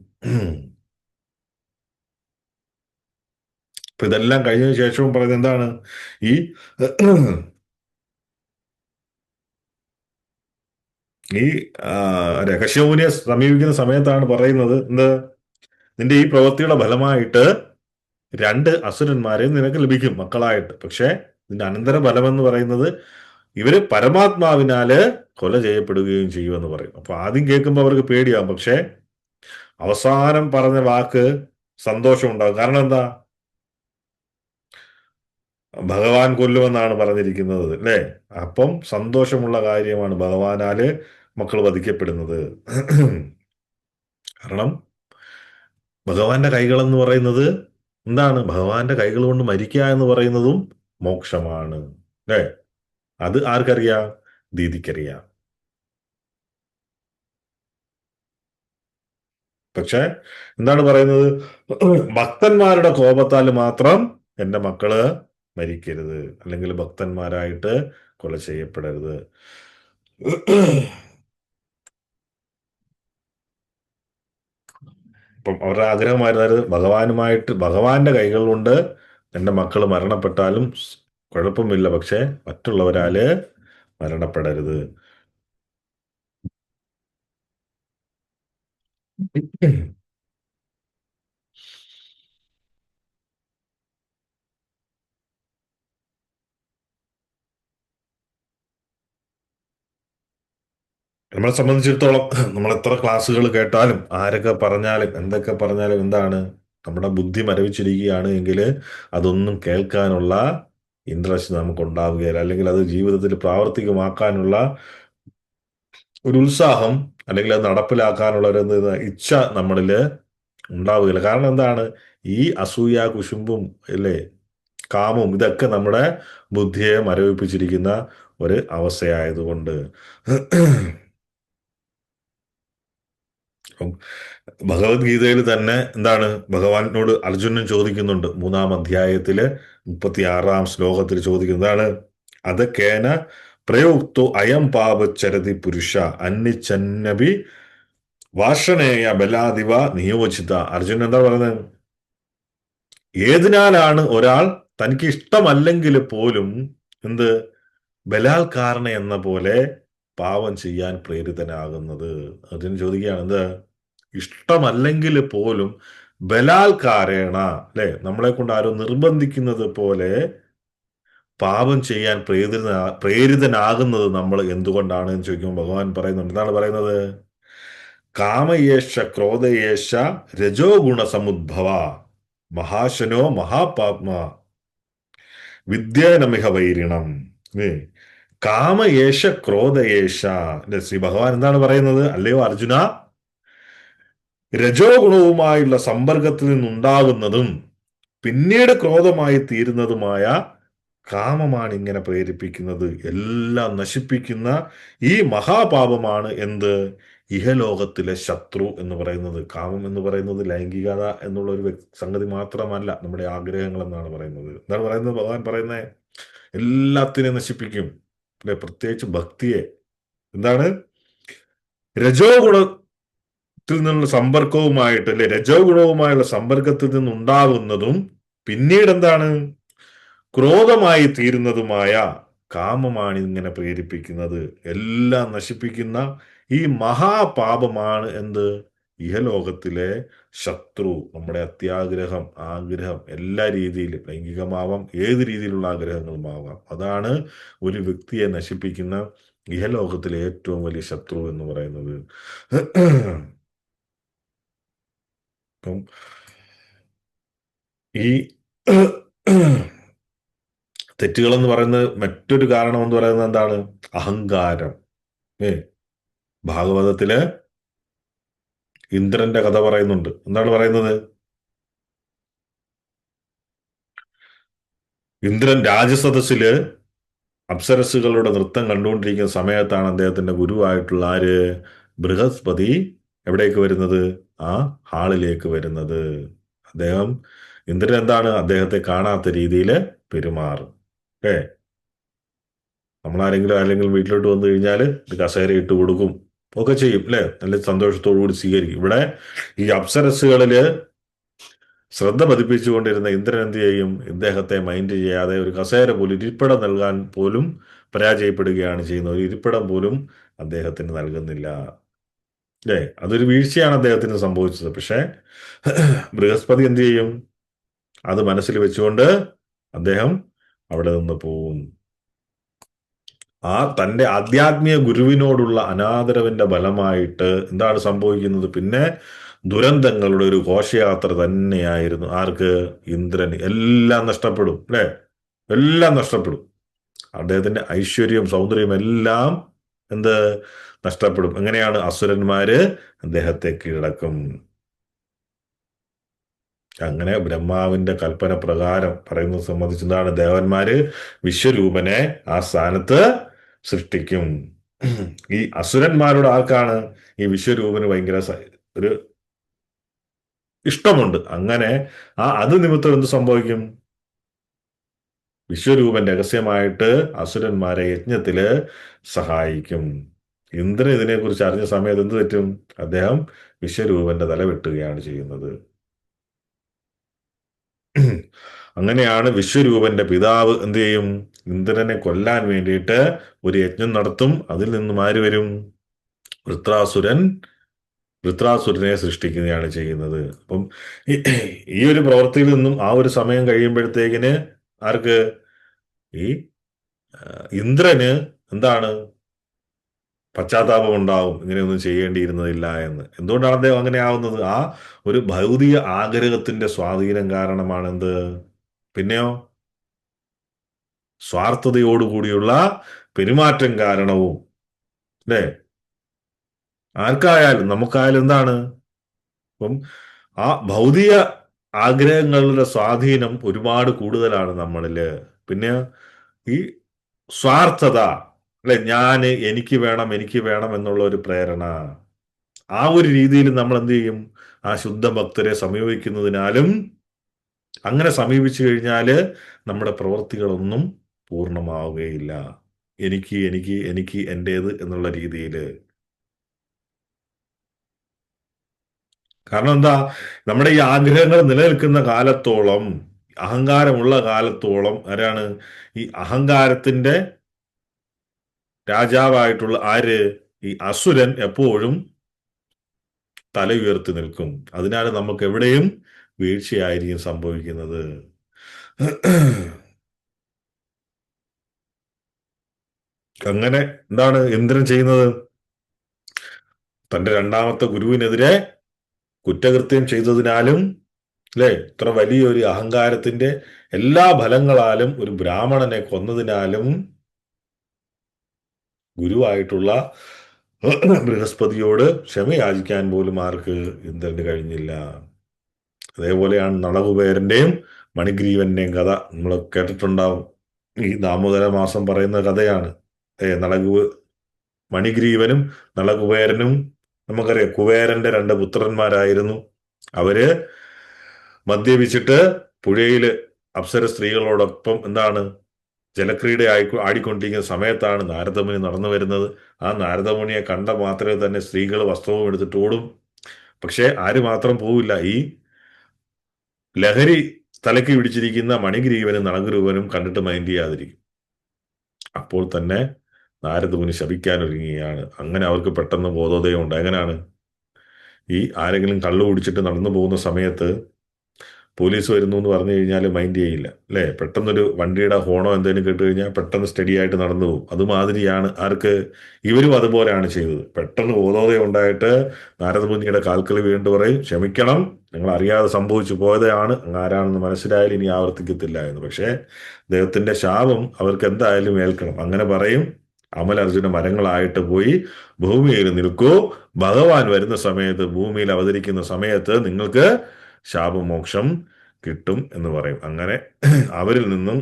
അപ്പൊ ഇതെല്ലാം കഴിഞ്ഞതിന് ശേഷവും പറയുന്നത് എന്താണ്? ഈ ഈ കശ്യപമുനിയെ സമീപിക്കുന്ന സമയത്താണ് പറയുന്നത് നിന്റെ ഈ പ്രവൃത്തിയുടെ ഫലമായിട്ട് രണ്ട് അസുരന്മാരെ നിനക്ക് ലഭിക്കും മക്കളായിട്ട്. പക്ഷെ ഇതിന്റെ അനന്തര ഫലം എന്ന് പറയുന്നത് ഇവര് പരമാത്മാവിനാല് കൊല ചെയ്യപ്പെടുകയും ചെയ്യുമെന്ന് പറയും. അപ്പൊ ആദ്യം കേൾക്കുമ്പോൾ അവർക്ക് പേടിയാവും. പക്ഷെ അവസാനം പറഞ്ഞ വാക്ക് സന്തോഷം ഉണ്ടാകും. കാരണം എന്താ? ഭഗവാൻ കൊല്ലുമെന്നാണ് പറഞ്ഞിരിക്കുന്നത്, അല്ലേ? അപ്പം സന്തോഷമുള്ള കാര്യമാണ് ഭഗവാനാല് മക്കൾ വധിക്കപ്പെടുന്നത്. കാരണം ഭഗവാന്റെ കൈകൾ എന്ന് പറയുന്നത് എന്താണ്? ഭഗവാന്റെ കൈകൾ കൊണ്ട് മരിക്കുക എന്ന് പറയുന്നതും മോക്ഷമാണ്, അല്ലേ? അത് ആർക്കറിയാം? ദീദിക്കറിയാം. പക്ഷെ എന്താണ് പറയുന്നത്? ഭക്തന്മാരുടെ കോപത്താൽ മാത്രം എൻ്റെ മക്കള് മരിക്കരുത്, അല്ലെങ്കിൽ ഭക്തന്മാരായിട്ട് കൊല ചെയ്യപ്പെടരുത്. അപ്പം അവരുടെ ആഗ്രഹമായിരുന്നത് ഭഗവാന്റെ കൈകൾ കൊണ്ട് എൻ്റെ മക്കൾ മരണപ്പെട്ടാലും കുഴപ്പമില്ല, പക്ഷെ മറ്റുള്ളവരാല് മരണപ്പെടരുത്. നമ്മളെ സംബന്ധിച്ചിടത്തോളം നമ്മൾ എത്ര ക്ലാസ്സുകൾ കേട്ടാലും ആരൊക്കെ പറഞ്ഞാലും എന്തൊക്കെ പറഞ്ഞാലും എന്താണ്, നമ്മുടെ ബുദ്ധി മരവിച്ചിരിക്കുകയാണ് എങ്കിൽ അതൊന്നും കേൾക്കാനുള്ള ഇൻട്രസ്റ്റ് നമുക്ക് ഉണ്ടാവുകയില്ല, അല്ലെങ്കിൽ അത് ജീവിതത്തിൽ പ്രാവർത്തികമാക്കാനുള്ള ഒരു ഉത്സാഹം, അല്ലെങ്കിൽ അത് നടപ്പിലാക്കാനുള്ള ഒരു ഇച്ഛ നമ്മളിൽ ഉണ്ടാവുകയില്ല. കാരണം എന്താണ്? ഈ അസൂയ, കുശുമ്പും അല്ലേ, കാമും ഇതൊക്കെ നമ്മുടെ ബുദ്ധിയെ മരവിപ്പിച്ചിരിക്കുന്ന ഒരു അവസ്ഥയായതുകൊണ്ട്. അപ്പം ഭഗവത്ഗീതയിൽ തന്നെ എന്താണ് ഭഗവാനോട് അർജുനൻ ചോദിക്കുന്നുണ്ട്, 3-ാം അധ്യായത്തില് 36-ാം ശ്ലോകത്തിൽ ചോദിക്കുന്നതാണ്, അതൊക്കേന പ്രയുക്തോ അയം പാപച്ചരതി പുരുഷ അന്നിച്ചന്നബി വാഷണേയ ബലാദിവ നിയോജിത. അർജുനൻ എന്താ പറയുന്നത്? ഏതിനാലാണ് ഒരാൾ തനിക്ക് ഇഷ്ടമല്ലെങ്കിൽ പോലും എന്ത് ബലാത്കാരണ എന്ന പോലെ പാവം ചെയ്യാൻ പ്രേരിതനാകുന്നത്? അർജുനൻ ചോദിക്കുകയാണ്, എന്ത് ഇഷ്ടമല്ലെങ്കിൽ പോലും ബലാത്കാരേണ, അല്ലെ, നമ്മളെ കൊണ്ട് ആരോ നിർബന്ധിക്കുന്നത് പോലെ പാപം ചെയ്യാൻ പ്രേരിതനാകുന്നത് നമ്മൾ എന്തുകൊണ്ടാണ് എന്ന് ചോദിക്കുമ്പോൾ ഭഗവാൻ പറയുന്നുണ്ട്. എന്താണ് പറയുന്നത്? കാമയേശ ക്രോധയേശ രജോ ഗുണ സമുദ്ഭവ മഹാശനോ മഹാപാപ്മ വിദ്യാനമിഹ വൈരിണം. ഏ, കാമയേശ ക്രോധയേശ. ശ്രീ ഭഗവാൻ എന്താണ് പറയുന്നത്? അല്ലയോ അർജുന, രജോ ഗുണവുമായുള്ള സമ്പർക്കത്തിൽ നിന്നുണ്ടാകുന്നതും പിന്നീട് ക്രോധമായി തീരുന്നതുമായ കാമമാണ് ഇങ്ങനെ പ്രേരിപ്പിക്കുന്നത്. എല്ലാം നശിപ്പിക്കുന്ന ഈ മഹാപാപമാണ് എന്ത്? ഇഹലോകത്തിലെ ശത്രു എന്ന് പറയുന്നത്. കാമം എന്ന് പറയുന്നത് ലൈംഗികത എന്നുള്ള ഒരു സംഗതി മാത്രമല്ല, നമ്മുടെ ആഗ്രഹങ്ങൾ എന്നാണ് പറയുന്നത്. എന്താണ് പറയുന്നത്? ഭഗവാൻ പറയുന്നത് എല്ലാത്തിനെയും നശിപ്പിക്കും, അല്ലെ, പ്രത്യേകിച്ച് ഭക്തിയെ. എന്താണ്? രജോ ഗുണത്തിൽ നിന്നുള്ള സമ്പർക്കവുമായിട്ട്, അല്ലെ, രജോ ഗുണവുമായുള്ള സമ്പർക്കത്തിൽ നിന്നുണ്ടാകുന്നതും പിന്നീട് എന്താണ് ക്രോധമായി തീരുന്നതുമായ കാമമാണ് ഇങ്ങനെ പ്രേരിപ്പിക്കുന്നത്. എല്ലാം നശിപ്പിക്കുന്ന ഈ മഹാപാപമാണ് എന്ത്? ഇഹലോകത്തിലെ ശത്രു. നമ്മുടെ അത്യാഗ്രഹം, ആഗ്രഹം, എല്ലാ രീതിയിലും, ലൈംഗികമാവാം, ഏത് രീതിയിലുള്ള ആഗ്രഹങ്ങളുമാവാം, അതാണ് ഒരു വ്യക്തിയെ നശിപ്പിക്കുന്ന ഇഹലോകത്തിലെ ഏറ്റവും വലിയ ശത്രു എന്ന് പറയുന്നത്. അപ്പം ഈ തെറ്റുകൾ എന്ന് പറയുന്നത് മറ്റൊരു കാരണം എന്ന് പറയുന്നത് എന്താണ്? അഹങ്കാരം. ഏ ഭാഗവതത്തില് ഇന്ദ്രന്റെ കഥ പറയുന്നുണ്ട്. എന്താണ് പറയുന്നത്? ഇന്ദ്രൻ രാജസദസ്സില് അപ്സരസുകളുടെ നൃത്തം കണ്ടുകൊണ്ടിരിക്കുന്ന സമയത്താണ് അദ്ദേഹത്തിന്റെ ഗുരുവായിട്ടുള്ള ആര്, ബൃഹസ്പതി, എവിടേക്ക് വരുന്നത്? ആ ഹാളിലേക്ക് വരുന്നത്. അദ്ദേഹം, ഇന്ദ്രൻ എന്താണ്, അദ്ദേഹത്തെ കാണാത്ത രീതിയിൽ പെരുമാറും. ഏ നമ്മളാരെങ്കിലും ആരെങ്കിലും വീട്ടിലോട്ട് വന്നു കഴിഞ്ഞാൽ ഒരു കസേര ഇട്ട് കൊടുക്കും, ഒക്കെ ചെയ്യും, അല്ലെ, നല്ല സന്തോഷത്തോടു കൂടി സ്വീകരിക്കും. ഇവിടെ ഈ അപ്സരസുകളില് ശ്രദ്ധ പതിപ്പിച്ചുകൊണ്ടിരുന്ന ഇന്ദ്രൻ എന്ത് ചെയ്യും? ഇദ്ദേഹത്തെ മൈൻഡ് ചെയ്യാതെ ഒരു കസേര പോലും, ഇരിപ്പിടം നൽകാൻ പോലും പരാജയപ്പെടുകയാണ് ചെയ്യുന്നത്. ഒരു ഇരിപ്പിടം പോലും അദ്ദേഹത്തിന് നൽകുന്നില്ല. അല്ലേ, അതൊരു വീഴ്ചയാണ് അദ്ദേഹത്തിന് സംഭവിച്ചത്. പക്ഷേ ബൃഹസ്പതി എന്ത് ചെയ്യും? അത് മനസ്സിൽ വെച്ചുകൊണ്ട് അദ്ദേഹം അവിടെ നിന്ന് പോവും. ആ തൻ്റെ ആധ്യാത്മിക ഗുരുവിനോടുള്ള അനാദരവിന്റെ ഫലമായിട്ട് എന്താണ് സംഭവിക്കുന്നത്? പിന്നെ ദുരന്തങ്ങളുടെ ഒരു ഘോഷയാത്ര തന്നെയായിരുന്നു. ആർക്ക്? ഇന്ദ്രന്. എല്ലാം നഷ്ടപ്പെടും, അല്ലെ, എല്ലാം നഷ്ടപ്പെടും. അദ്ദേഹത്തിന്റെ ഐശ്വര്യം, സൗന്ദര്യം എല്ലാം എന്ത് നഷ്ടപ്പെടും. എങ്ങനെയാണ്? അസുരന്മാര് അദ്ദേഹത്തെ കീഴടക്കും. അങ്ങനെ ബ്രഹ്മാവിന്റെ കൽപ്പന പ്രകാരം പറയുന്നത് സംബന്ധിച്ചതാണ്, ദേവന്മാര് വിശ്വരൂപനെ ആ സ്ഥാനത്ത് സൃഷ്ടിക്കും. ഈ അസുരന്മാരുടെ ആർക്കാണ്? ഈ വിശ്വരൂപന് ഭയങ്കര ഒരു ഇഷ്ടമുണ്ട്. അങ്ങനെ അത് നിമിത്തം എന്ത് സംഭവിക്കും? വിശ്വരൂപൻ രഹസ്യമായിട്ട് അസുരന്മാരെ യജ്ഞത്തില് സഹായിക്കും. ഇന്ദ്രൻ ഇതിനെക്കുറിച്ച് അറിഞ്ഞ സമയത്ത് എന്ത് പറ്റും? അദ്ദേഹം വിശ്വരൂപന്റെ തല വെട്ടുകയാണ് ചെയ്യുന്നത്. അങ്ങനെയാണ് വിശ്വരൂപന്റെ പിതാവ് എന്ത് ചെയ്യും? ഇന്ദ്രനെ കൊല്ലാൻ വേണ്ടിയിട്ട് ഒരു യജ്ഞം നടത്തും. അതിൽ നിന്നും ആര് വരും? വൃത്രാസുരൻ വൃത്രാസുരനെ സൃഷ്ടിക്കുകയാണ് ചെയ്യുന്നത്. അപ്പം ഈ ഈ ഒരു പ്രവൃത്തിയിൽ നിന്നും ആ ഒരു സമയം കഴിയുമ്പോഴത്തേക്കിന് ആർക്ക്? ഈ ഇന്ദ്രന് എന്താണ്? പശ്ചാത്താപം ഉണ്ടാവും, ഇങ്ങനെയൊന്നും ചെയ്യേണ്ടിയിരുന്നതില്ല എന്ന്. എന്തുകൊണ്ടാണ് അദ്ദേഹം അങ്ങനെ ആവുന്നത്? ആ ഒരു ഭൗതിക ആഗ്രഹത്തിന്റെ സ്വാധീനം കാരണമാണ്. എന്ത്? പിന്നെയോ സ്വാർത്ഥതയോടുകൂടിയുള്ള പെരുമാറ്റം കാരണവും. അല്ലേ? ആർക്കായാലും നമുക്കായാലും എന്താണ്? അപ്പം ആ ഭൗതിക ആഗ്രഹങ്ങളുടെ സ്വാധീനം ഒരുപാട് കൂടുതലാണ് നമ്മളില്. പിന്നെ ഈ സ്വാർത്ഥത, അല്ലെ? എനിക്ക് വേണം, എനിക്ക് വേണം എന്നുള്ള ഒരു പ്രേരണ. ആ ഒരു രീതിയിൽ നമ്മൾ എന്ത് ചെയ്യും? ആ ശുദ്ധ ഭക്തരെ സമീപിക്കുന്നതിനാലും, അങ്ങനെ സമീപിച്ചു കഴിഞ്ഞാല് നമ്മുടെ പ്രവൃത്തികളൊന്നും പൂർണ്ണമാവുകയില്ല. എനിക്ക് എനിക്ക് എനിക്ക് എന്റേത് എന്നുള്ള രീതിയില്. കാരണം എന്താ? നമ്മുടെ ഈ ആഗ്രഹങ്ങൾ നിലനിൽക്കുന്ന കാലത്തോളം, അഹങ്കാരമുള്ള കാലത്തോളം ആരാണ്? ഈ അഹങ്കാരത്തിന്റെ രാജാവായിട്ടുള്ള ആര്? ഈ അസുരൻ എപ്പോഴും തല ഉയർത്തി നിൽക്കും. അതിനാൽ നമുക്ക് എവിടെയും വീഴ്ചയായിരിക്കും സംഭവിക്കുന്നത്. അങ്ങനെ എന്താണ് ഇന്ദ്രൻ ചെയ്യുന്നത്? തന്റെ രണ്ടാമത്തെ ഗുരുവിനെതിരെ കുറ്റകൃത്യം ചെയ്തതിനാലും, അല്ലെ, ഇത്ര വലിയൊരു അഹങ്കാരത്തിന്റെ എല്ലാ ഫലങ്ങളാലും ഒരു ബ്രാഹ്മണനെ കൊന്നതിനാലും ഗുരുവായിട്ടുള്ള ബൃഹസ്പതിയോട് ക്ഷമയാചിക്കാൻ പോലും ആർക്ക്? ഇന്ദ്രന് കഴിഞ്ഞില്ല. അതേപോലെയാണ് നളകുബേരന്റെയും മണിഗ്രീവന്റെയും കഥ നമ്മൾ കേട്ടിട്ടുണ്ടാവും. ഈ ദാമോദര മാസം പറയുന്ന കഥയാണ്. നളകു മണിഗ്രീവനും നളകുബേരനും, നമുക്കറിയാം കുബേരന്റെ രണ്ട് പുത്രന്മാരായിരുന്നു. അവര് മദ്യപിച്ചിട്ട് പുഴയില് അപ്സര സ്ത്രീകളോടൊപ്പം എന്താണ് ജലക്രീഡ ആടിക്കൊണ്ടിരിക്കുന്ന സമയത്താണ് നാരദമുനി നടന്നു വരുന്നത്. ആ നാരദമുനിയെ കണ്ട മാത്രമേ തന്നെ സ്ത്രീകൾ വസ്ത്രവും എടുത്തിട്ട് ഓടും. പക്ഷെ ആര് മാത്രം പോവില്ല? ഈ ലഹരി തലയ്ക്ക് പിടിച്ചിരിക്കുന്ന മണിഗ്രീവനും നളഗ്രൂപനും കണ്ടിട്ട് മൈൻഡ് ചെയ്യാതിരിക്കും. അപ്പോൾ തന്നെ നാരദമുനി ശപിക്കാനൊരുങ്ങുകയാണ്. അങ്ങനെ അവർക്ക് പെട്ടെന്ന് ബോധോദയം ഉണ്ട്. എങ്ങനെയാണ്? ഈ ആരെങ്കിലും കള്ളു കുടിച്ചിട്ട് നടന്നു പോകുന്ന സമയത്ത് പോലീസ് വരുന്നു എന്ന് പറഞ്ഞു കഴിഞ്ഞാൽ മൈൻഡ് ചെയ്യില്ല, അല്ലേ? പെട്ടെന്നൊരു വണ്ടിയുടെ ഹോണോ എന്തെങ്കിലും കേട്ട് കഴിഞ്ഞാൽ പെട്ടെന്ന് സ്റ്റഡി ആയിട്ട് നടന്നു പോകും. അതുമാതിരിയാണ് ആർക്ക്? ഇവരും അതുപോലെയാണ് ചെയ്തത്. പെട്ടെന്ന് ബോധോദയം ഉണ്ടായിട്ട് നാരദമുനിയുടെ കാൽക്കൽ വീണ്ടും പറയും, ക്ഷമിക്കണം, നിങ്ങൾ അറിയാതെ സംഭവിച്ചു പോയതാണ്, ആരാണെന്ന് മനസ്സിലായാലും ഇനി ആവർത്തിക്കത്തില്ല എന്ന്. പക്ഷേ ദൈവത്തിന്റെ ശാപം അവർക്ക് എന്തായാലും ഏൽക്കണം. അങ്ങനെ പറയും. അമലർജുന മരങ്ങളായിട്ട് പോയി ഭൂമിയിൽ നിൽക്കൂ, ഭഗവാൻ വരുന്ന സമയത്ത്, ഭൂമിയിൽ അവതരിക്കുന്ന സമയത്ത് നിങ്ങൾക്ക് ശാപമോക്ഷം കിട്ടും എന്ന് പറയും. അങ്ങനെ അവരിൽ നിന്നും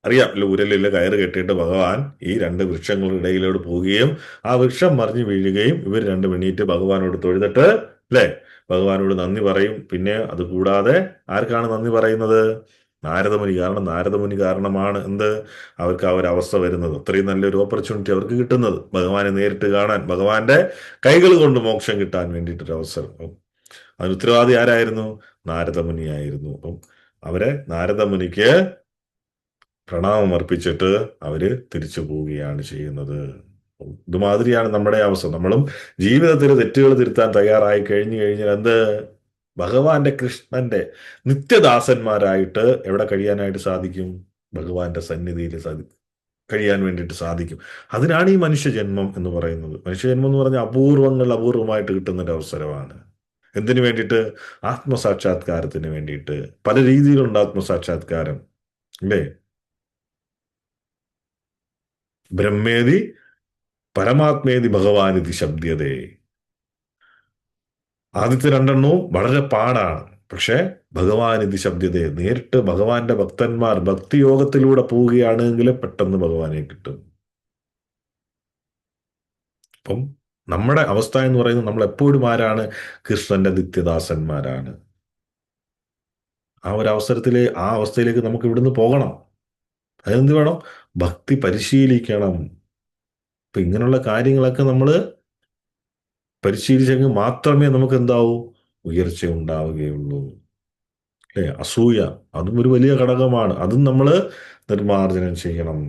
അറിയാം, ഉരലില് കയറ് കെട്ടിയിട്ട് ഭഗവാൻ ഈ രണ്ട് വൃക്ഷങ്ങളുടെ ഇടയിലോട്ട് പോവുകയും ആ വൃക്ഷം മറിഞ്ഞു വീഴുകയും ഇവർ രണ്ടും എണീറ്റ് ഭഗവാനോട് തൊഴുതിട്ട്, അല്ലെ, ഭഗവാനോട് നന്ദി പറയും. പിന്നെ അത് കൂടാതെ ആർക്കാണ് നന്ദി പറയുന്നത്? നാരദമുനി. കാരണം നാരദമുനി കാരണമാണ് എന്ത്? അവർക്ക് ആ ഒരു അവസ്ഥ വരുന്നത്. അത്രയും നല്ലൊരു ഓപ്പർച്യൂണിറ്റി അവർക്ക് കിട്ടുന്നത്, ഭഗവാനെ നേരിട്ട് കാണാൻ, ഭഗവാന്റെ കൈകൾ കൊണ്ട് മോക്ഷം കിട്ടാൻ വേണ്ടിയിട്ടൊരു അവസരം. അതിന് ഉത്തരവാദി ആരായിരുന്നു? നാരദമുനിയായിരുന്നു. അപ്പം നാരദമുനിക്ക് പ്രണാമം അർപ്പിച്ചിട്ട് അവര് തിരിച്ചു പോവുകയാണ് ചെയ്യുന്നത്. ഇതുമാതിരിയാണ് നമ്മുടെ അവസ്ഥ. നമ്മളും ജീവിതത്തിൽ തെറ്റുകൾ തിരുത്താൻ തയ്യാറായി കഴിഞ്ഞു കഴിഞ്ഞാൽ എന്ത്? ഭഗവാന്റെ, കൃഷ്ണന്റെ നിത്യദാസന്മാരായിട്ട് എവിടെ കഴിയാനായിട്ട് സാധിക്കും? ഭഗവാന്റെ സന്നിധിയിൽ കഴിയാൻ വേണ്ടിയിട്ട് സാധിക്കും. അതിനാണ് ഈ മനുഷ്യജന്മം എന്ന് പറയുന്നത്. മനുഷ്യജന്മം എന്ന് പറഞ്ഞാൽ അപൂർവമായിട്ട് കിട്ടുന്ന ഒരു അവസരമാണ്. എന്തിനു വേണ്ടിയിട്ട്? ആത്മസാക്ഷാത്കാരത്തിന് വേണ്ടിയിട്ട്. പല രീതിയിലുണ്ട് ആത്മസാക്ഷാത്കാരം, അല്ലേ? ബ്രഹ്മേതി പരമാത്മേതി ഭഗവാനിതി ശബ്ദതേ. ആദ്യത്തെ രണ്ടെണ്ണവും വളരെ പാടാണ്. പക്ഷെ ഭഗവാനിതി ശബ്ദതേ, നേരിട്ട് ഭഗവാന്റെ ഭക്തന്മാർ ഭക്തിയോഗത്തിലൂടെ പോവുകയാണെങ്കിൽ പെട്ടെന്ന് ഭഗവാനെ കിട്ടും. അപ്പം നമ്മുടെ അവസ്ഥ എന്ന് പറയുന്നത് നമ്മൾ എപ്പോഴും ആരാണ്? കൃഷ്ണന്റെ നിത്യദാസന്മാരാണ്. ആ ഒരു അവസരത്തില് ആ അവസ്ഥയിലേക്ക് നമുക്ക് ഇവിടുന്ന് പോകണം. അതിനെന്ത് വേണം? ഭക്തി പരിശീലിക്കണം. അപ്പൊ ഇങ്ങനെയുള്ള കാര്യങ്ങളൊക്കെ നമ്മൾ പരിശീലിച്ചെങ്കിൽ മാത്രമേ നമുക്ക് എന്താവൂ? ഉയർച്ച ഉണ്ടാവുകയുള്ളൂ. അല്ലെ? അസൂയ, അതും ഒരു വലിയ ഘടകമാണ്. അതും നമ്മൾ നിർമാർജനം ചെയ്യണം.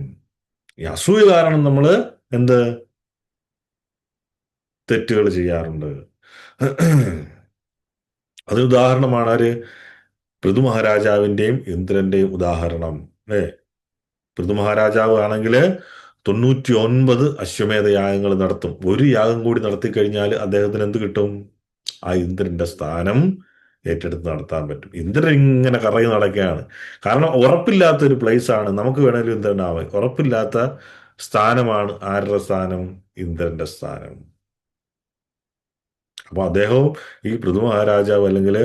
ഈ അസൂയ കാരണം നമ്മൾ എന്ത് തെറ്റുകൾ ചെയ്യാറുണ്ട്. അതിന് ഉദാഹരണമാണ് ആര്? പൃഥു മഹാരാജാവിന്റെയും ഇന്ദ്രന്റെയും ഉദാഹരണം. അല്ലെ? പൃഥു മഹാരാജാവ് ആണെങ്കിൽ 99 അശ്വമേധ യാഗങ്ങൾ നടത്തും. ഒരു യാഗം കൂടി നടത്തി കഴിഞ്ഞാൽ അദ്ദേഹത്തിന് എന്ത് കിട്ടും? ആ ഇന്ദ്രന്റെ സ്ഥാനം ഏറ്റെടുത്ത് നടത്താൻ പറ്റും. ഇന്ദ്രൻ ഇങ്ങനെ കറങ്ങി നടക്കുകയാണ്. കാരണം ഉറപ്പില്ലാത്ത ഒരു പ്ലേസ് ആണ്. നമുക്ക് വേണമെങ്കിലും ഇന്ദ്രനാവാം. ഉറപ്പില്ലാത്ത സ്ഥാനമാണ്. ആരുടെ സ്ഥാനം? ഇന്ദ്രന്റെ സ്ഥാനം. അപ്പൊ അദ്ദേഹവും ഈ പൃഥു മഹാരാജാവ് അല്ലെങ്കിൽ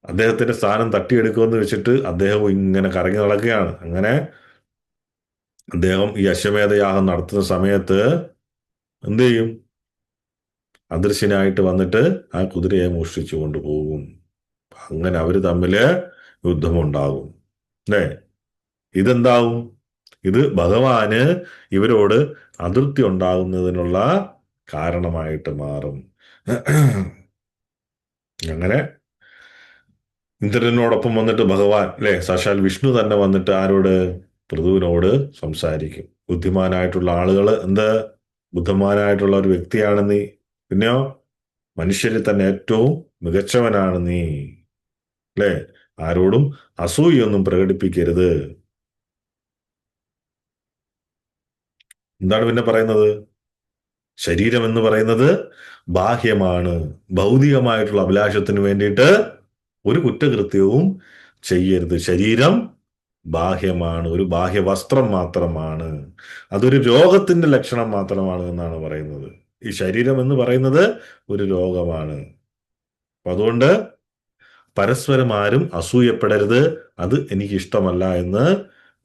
അദ്ദേഹത്തിന്റെ സ്ഥാനം തട്ടിയെടുക്കുമെന്ന് വെച്ചിട്ട് അദ്ദേഹവും ഇങ്ങനെ കറങ്ങി നടക്കുകയാണ്. അങ്ങനെ അദ്ദേഹം ഈ അശ്വമേധയാഗം നടത്തുന്ന സമയത്ത് എന്ത് ചെയ്യും? അദൃശ്യനായിട്ട് വന്നിട്ട് ആ കുതിരയെ മോഷ്ടിച്ചു കൊണ്ടുപോകും. അങ്ങനെ അവര് തമ്മില് യുദ്ധമുണ്ടാകും. അല്ലേ? ഇതെന്താവും? ഇത് ഭഗവാന് ഇവരോട് അതിർത്തി ഉണ്ടാകുന്നതിനുള്ള കാരണമായിട്ട് മാറും. അങ്ങനെ ഇന്ദ്രനോടൊപ്പം വന്നിട്ട് ഭഗവാൻ, അല്ലെ, സാക്ഷാൽ വിഷ്ണു തന്നെ വന്നിട്ട് ആരോട്? പൃഥുവിനോട് സംസാരിക്കും. ബുദ്ധിമാനായിട്ടുള്ള ആളുകൾ എന്ത്? ബുദ്ധിമാനായിട്ടുള്ള ഒരു വ്യക്തിയാണ് നീ. പിന്നെയോ മനുഷ്യരിൽ തന്നെ ഏറ്റവും മികച്ചവനാണ് നീ. അല്ലെ? ആരോടും അസൂയൊന്നും പ്രകടിപ്പിക്കരുത്. എന്താണ് പിന്നെ പറയുന്നത്? ശരീരം എന്ന് പറയുന്നത് ബാഹ്യമാണ്. ഭൗതികമായിട്ടുള്ള അഭിലാഷത്തിന് വേണ്ടിയിട്ട് ഒരു കുറ്റകൃത്യവും ചെയ്യരുത്. ശരീരം ബാഹ്യമാണ്, ഒരു ബാഹ്യ വസ്ത്രം മാത്രമാണ്. അതൊരു രോഗത്തിന്റെ ലക്ഷണം മാത്രമാണ് എന്നാണ് പറയുന്നത്. ഈ ശരീരം എന്ന് പറയുന്നത് ഒരു രോഗമാണ്. അപ്പൊ അതുകൊണ്ട് പരസ്പരം ആരും അസൂയപ്പെടരുത്. അത് എനിക്ക് ഇഷ്ടമല്ല എന്ന്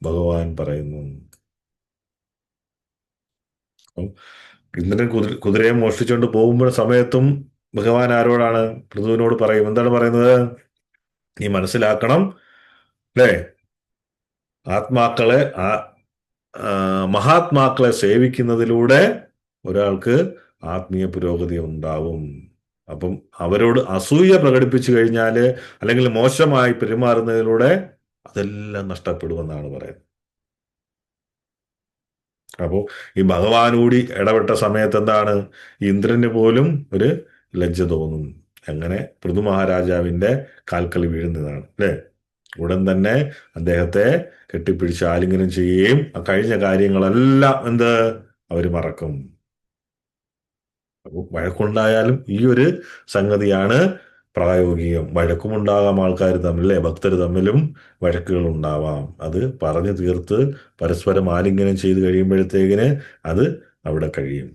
ഭഗവാൻ പറയുന്നു. അപ്പം ഇന്ദ്രൻ കുതിരയെ മോഷ്ടിച്ചുകൊണ്ട് പോകുമ്പോൾ സമയത്തും ഭഗവാൻ ആരോടാണ്? പൃഥുവിനോട് പറയും. എന്താണ് പറയുന്നത്? നീ മനസ്സിലാക്കണം, അല്ലേ? ആത്മാക്കളെ മഹാത്മാക്കളെ സേവിക്കുന്നതിലൂടെ ഒരാൾക്ക് ആത്മീയ പുരോഗതി ഉണ്ടാവും. അപ്പം അവരോട് അസൂയ പ്രകടിപ്പിച്ചു കഴിഞ്ഞാല് അല്ലെങ്കിൽ മോശമായി പെരുമാറുന്നതിലൂടെ അതെല്ലാം നഷ്ടപ്പെടുമെന്നാണ് പറയുന്നത്. അപ്പോൾ ഈ ഭഗവാൻ കൂടി ഇടപെട്ട സമയത്ത് എന്താണ്? ഇന്ദ്രന് പോലും ഒരു ലജ്ജ തോന്നും. അങ്ങനെ പൃഥു മഹാരാജാവിന്റെ കാൽക്കൽ വീഴുന്നതാണ്. അല്ലെ? ഉടൻ തന്നെ അദ്ദേഹത്തെ കെട്ടിപ്പിടിച്ച് ആലിംഗനം ചെയ്യുകയും ആ കഴിഞ്ഞ കാര്യങ്ങളെല്ലാം എന്ത് അവര് മറക്കും. അപ്പോൾ വഴക്കുണ്ടായാലും ഈ ഒരു സംഗതിയാണ് പ്രായോഗികം. വഴക്കുമുണ്ടാകാം ആൾക്കാർ തമ്മിൽ, അല്ലെ? ഭക്തർ തമ്മിലും വഴക്കുകൾ ഉണ്ടാവാം. അത് പറഞ്ഞു തീർത്ത് പരസ്പരം ആലിംഗനം ചെയ്ത് കഴിയുമ്പോഴത്തേക്കിന് അത് അവിടെ കഴിയും.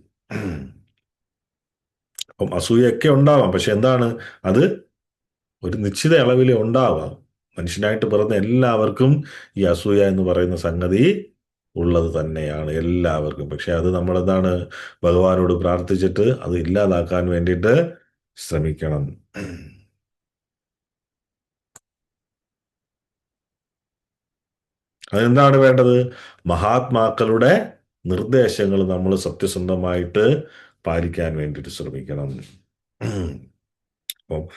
അപ്പം അസൂയൊക്കെ ഉണ്ടാവാം. പക്ഷെ എന്താണ്? അത് ഒരു നിശ്ചിത അളവിൽ ഉണ്ടാവാം. മനുഷ്യനായിട്ട് പിറന്ന എല്ലാവർക്കും ഈ അസൂയ എന്ന് പറയുന്ന സംഗതി ഉള്ളത് തന്നെയാണ്, എല്ലാവർക്കും. പക്ഷെ അത് നമ്മളെന്താണ്? ഭഗവാനോട് പ്രാർത്ഥിച്ചിട്ട് അത് ഇല്ലാതാക്കാൻ വേണ്ടിയിട്ട് ശ്രമിക്കണം. അതെന്താണ് വേണ്ടത്? മഹാത്മാക്കളുടെ നിർദ്ദേശങ്ങൾ നമ്മൾ സത്യസന്ധമായിട്ട് പാലിക്കാൻ വേണ്ടിയിട്ട് ശ്രമിക്കണം. അപ്പം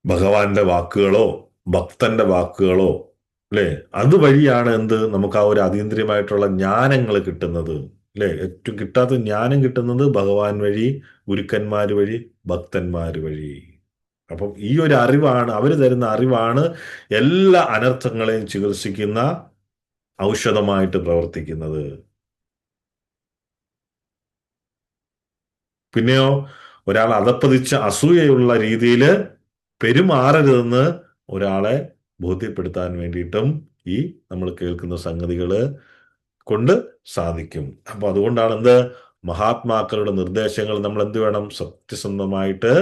ഭഗവാന്റെ വാക്കുകളോ ഭക്തന്റെ വാക്കുകളോ, അല്ലെ, അതുവഴിയാണ് എന്ത് നമുക്ക് ആ ഒരു അതീന്ദ്രിയമായിട്ടുള്ള ജ്ഞാനങ്ങൾ കിട്ടുന്നത്. അല്ലെ? ഏറ്റവും കിട്ടാത്ത ജ്ഞാനം കിട്ടുന്നത് ഭഗവാൻ വഴി, ഗുരുക്കന്മാര് വഴി, ഭക്തന്മാര് വഴി. അപ്പം ഈ ഒരു അറിവാണ്, അവര് തരുന്ന അറിവാണ് എല്ലാ അനർത്ഥങ്ങളെയും ചികിത്സിക്കുന്ന ഔഷധമായിട്ട് പ്രവർത്തിക്കുന്നത്. പിന്നെയോ ഒരാൾ അധപ്പതിച്ച അസൂയയുള്ള രീതിയിൽ പെരുമാറരുതെന്ന് ഒരാളെ ബോധ്യപ്പെടുത്താൻ വേണ്ടിയിട്ടും ഈ നമ്മൾ കേൾക്കുന്ന സംഗതികള് കൊണ്ട് സാധിക്കും. അപ്പൊ അതുകൊണ്ടാണ് എന്ത്? മഹാത്മാക്കളുടെ നിർദ്ദേശങ്ങൾ നമ്മൾ എന്ത് വേണം? സത്യസന്ധമായിട്ട്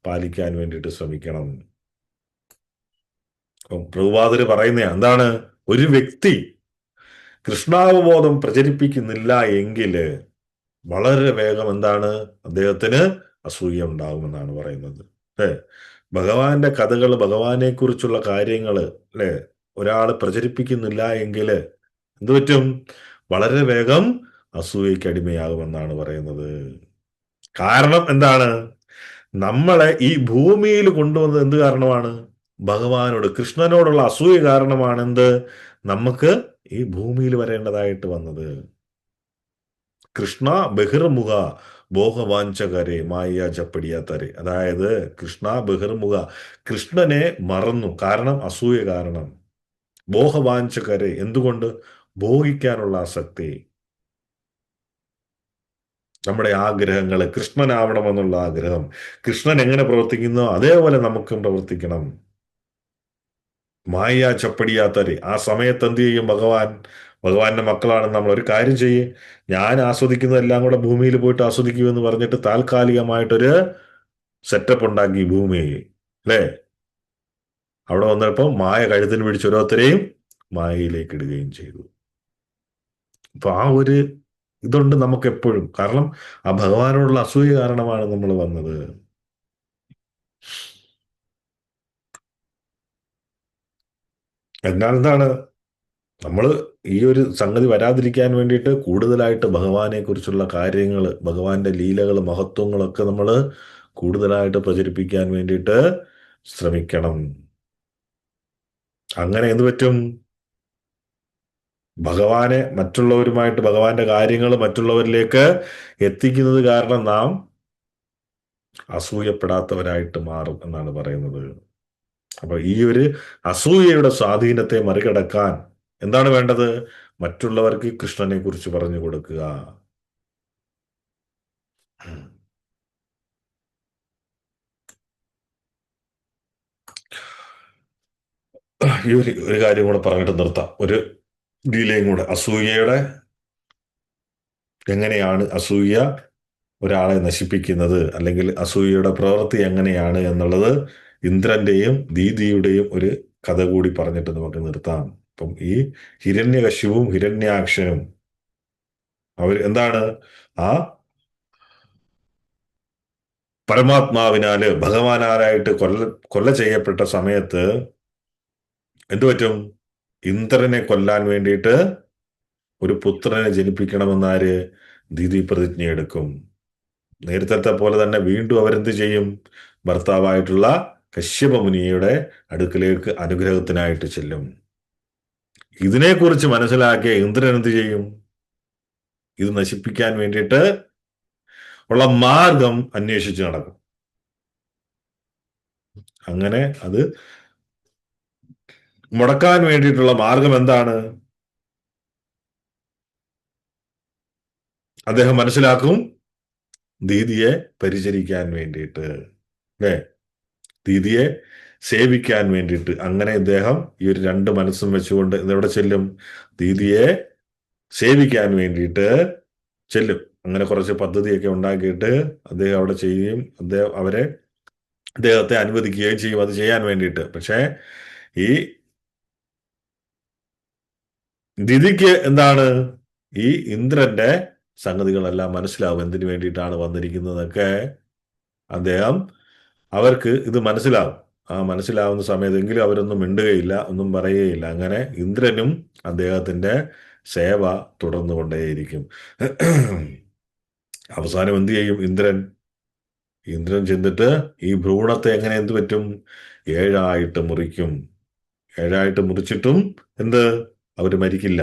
പാലിക്കാൻ വേണ്ടിയിട്ട് ശ്രമിക്കണം. പ്രഭുപാദര് പറയുന്ന എന്താണ്? ഒരു വ്യക്തി കൃഷ്ണാവബോധം പ്രചരിപ്പിക്കുന്നില്ല എങ്കില് വളരെ വേഗം എന്താണ് അദ്ദേഹത്തിന് അസൂയ ഉണ്ടാകുമെന്നാണ് പറയുന്നത്. അല്ലേ? ഭഗവാന്റെ കഥകൾ, ഭഗവാനെ കുറിച്ചുള്ള കാര്യങ്ങൾ, അല്ലെ, ഒരാൾ പ്രചരിപ്പിക്കുന്നില്ല എങ്കിൽ എന്ത് പറ്റും? വളരെ വേഗം അസൂയയ്ക്ക് അടിമയാകുമെന്നാണ് പറയുന്നത്. കാരണം എന്താണ്? നമ്മളെ ഈ ഭൂമിയിൽ കൊണ്ടുവന്നത് എന്ത് കാരണമാണ്? ഭഗവാനോട്, കൃഷ്ണനോടുള്ള അസൂയ കാരണമാണ് എന്ത് നമുക്ക് ഈ ഭൂമിയിൽ വരേണ്ടതായിട്ട് വന്നത്. കൃഷ്ണ ബഹിർമുഖ മോഹവാഞ്ചകരെ മായ ജപ്പടിയാത്തരെ. അതായത് കൃഷ്ണ ബഹിർമുഖ, കൃഷ്ണനെ മറന്നു. കാരണം അസൂയ കാരണം. മോഹവാഞ്ചകരെ, എന്തുകൊണ്ട്? ഭോഗിക്കാനുള്ള ആസക്തി, നമ്മുടെ ആഗ്രഹങ്ങൾ, കൃഷ്ണനാവണമെന്നുള്ള ആഗ്രഹം. കൃഷ്ണൻ എങ്ങനെ പ്രവർത്തിക്കുന്നോ അതേപോലെ നമുക്കും പ്രവർത്തിക്കണം. മായ ചപ്പടിയാത്തരെ. ആ സമയത്ത് എന്ത് ചെയ്യും ഭഗവാൻ? ഭഗവാന്റെ മക്കളാണ് നമ്മൾ. ഒരു കാര്യം ചെയ്യേ, ഞാൻ ആസ്വദിക്കുന്നതെല്ലാം കൂടെ ഭൂമിയിൽ പോയിട്ട് ആസ്വദിക്കൂ എന്ന് പറഞ്ഞിട്ട് താൽക്കാലികമായിട്ടൊരു സെറ്റപ്പ് ഉണ്ടാക്കി ഭൂമിയിൽ, അല്ലേ? അവിടെ വന്നപ്പോൾ മായ കഴുത്തിന് പിടിച്ച് ഓരോരുത്തരെയും മായയിലേക്ക് ഇടുകയും ചെയ്തു. അപ്പൊ ആ ഒരു ഇതുണ്ട് നമുക്ക് എപ്പോഴും. കാരണം ആ ഭഗവാനോടുള്ള അസൂയ കാരണമാണ് നമ്മൾ വന്നത്. എന്നാൽ എന്താണ്, നമ്മൾ ഈ ഒരു സംഗതി വരാതിരിക്കാൻ വേണ്ടിയിട്ട് കൂടുതലായിട്ട് ഭഗവാനെ കുറിച്ചുള്ള കാര്യങ്ങൾ, ഭഗവാന്റെ ലീലകൾ, മഹത്വങ്ങളൊക്കെ നമ്മൾ കൂടുതലായിട്ട് പ്രചരിപ്പിക്കാൻ വേണ്ടിയിട്ട് ശ്രമിക്കണം. അങ്ങനെ എന്ത് പറ്റും? ഭഗവാനെ മറ്റുള്ളവരുമായിട്ട്, ഭഗവാന്റെ കാര്യങ്ങൾ മറ്റുള്ളവരിലേക്ക് എത്തിക്കുന്നത് കാരണം നാം അസൂയപ്പെടാത്തവരായിട്ട് മാറും എന്നാണ് പറയുന്നത്. അപ്പൊ ഈ ഒരു അസൂയയുടെ സ്വാധീനത്തെ മറികടക്കാൻ എന്താണ് വേണ്ടത്? മറ്റുള്ളവർക്ക് കൃഷ്ണനെ കുറിച്ച് പറഞ്ഞു കൊടുക്കുക. ഈ ഒരു കാര്യം കൂടെ പറഞ്ഞിട്ട് നിർത്താം. ഒരു ലീലയും കൂടെ, അസൂയയുടെ, എങ്ങനെയാണ് അസൂയ ഒരാളെ നശിപ്പിക്കുന്നത്, അല്ലെങ്കിൽ അസൂയയുടെ പ്രവൃത്തി എങ്ങനെയാണ് എന്നുള്ളത് ഇന്ദ്രന്റെയും ദീദിയുടെയും ഒരു കഥ കൂടി പറഞ്ഞിട്ട് നമുക്ക് നിർത്താം. അപ്പം ഈ ഹിരണ്യകശിവും ഹിരണ്യാക്ഷനും അവർ എന്താണ്, ആ പരമാത്മാവിനാല് ഭഗവാനാരായിട്ട് കൊല്ല ചെയ്യപ്പെട്ട സമയത്ത് എന്തു പറ്റും? ഇന്ദ്രനെ കൊല്ലാൻ വേണ്ടിയിട്ട് ഒരു പുത്രനെ ജനിപ്പിക്കണമെന്നാര് ദീദി പ്രതിജ്ഞയെടുക്കും. നേരത്തെ പോലെ തന്നെ വീണ്ടും അവരെന്ത് ചെയ്യും? ഭർത്താവായിട്ടുള്ള കശ്യപ മുനിയുടെ അടുക്കിലേക്ക് അനുഗ്രഹത്തിനായിട്ട് ചെല്ലും. ഇതിനെക്കുറിച്ച് മനസ്സിലാക്കിയ ഇന്ദ്രൻ എന്ത് ചെയ്യും? ഇത് നശിപ്പിക്കാൻ വേണ്ടിയിട്ട് ഉള്ള മാർഗം അന്വേഷിച്ച് നടക്കും. അങ്ങനെ അത് മുടക്കാൻ വേണ്ടിയിട്ടുള്ള മാർഗം എന്താണ്? അദ്ദേഹം മനസ്സിലാക്കും, ദീദിയെ പരിചരിക്കാൻ വേണ്ടിയിട്ട്, അല്ലേ? ദീദിയെ സേവിക്കാൻ വേണ്ടിയിട്ട്. അങ്ങനെ ഇദ്ദേഹം ഈ ഒരു രണ്ട് മനസ്സും വെച്ചുകൊണ്ട് എവിടെ ചെല്ലും? ദീദിയെ സേവിക്കാൻ വേണ്ടിയിട്ട് ചെല്ലും. അങ്ങനെ കുറച്ച് പദ്ധതിയൊക്കെ ഉണ്ടാക്കിയിട്ട് അദ്ദേഹം അവിടെ ചെയ്യുകയും അദ്ദേഹത്തെ അനുവദിക്കുകയും ചെയ്യും അത് ചെയ്യാൻ വേണ്ടിയിട്ട്. പക്ഷേ ഈ ദിതിക്ക് എന്താണ്, ഈ ഇന്ദ്രന്റെ സംഗതികളെല്ലാം മനസ്സിലാവും, എന്തിനു വേണ്ടിയിട്ടാണ് വന്നിരിക്കുന്നതൊക്കെ. അദ്ദേഹം, അവർക്ക് ഇത് മനസ്സിലാവും. ആ മനസ്സിലാവുന്ന സമയത്തെങ്കിലും അവരൊന്നും മിണ്ടുകയില്ല, ഒന്നും പറയുകയില്ല. അങ്ങനെ ഇന്ദ്രനും അദ്ദേഹത്തിന്റെ സേവ തുടർന്നുകൊണ്ടേയിരിക്കും. അവസാനം എന്ത് ചെയ്യും ഇന്ദ്രൻ ചെന്നിട്ട് ഈ ഭ്രൂണത്തെ എങ്ങനെ എന്ത് പറ്റും? ഏഴായിട്ട് മുറിക്കും. ഏഴായിട്ട് മുറിച്ചിട്ടും എന്ത്, അവര് മരിക്കില്ല,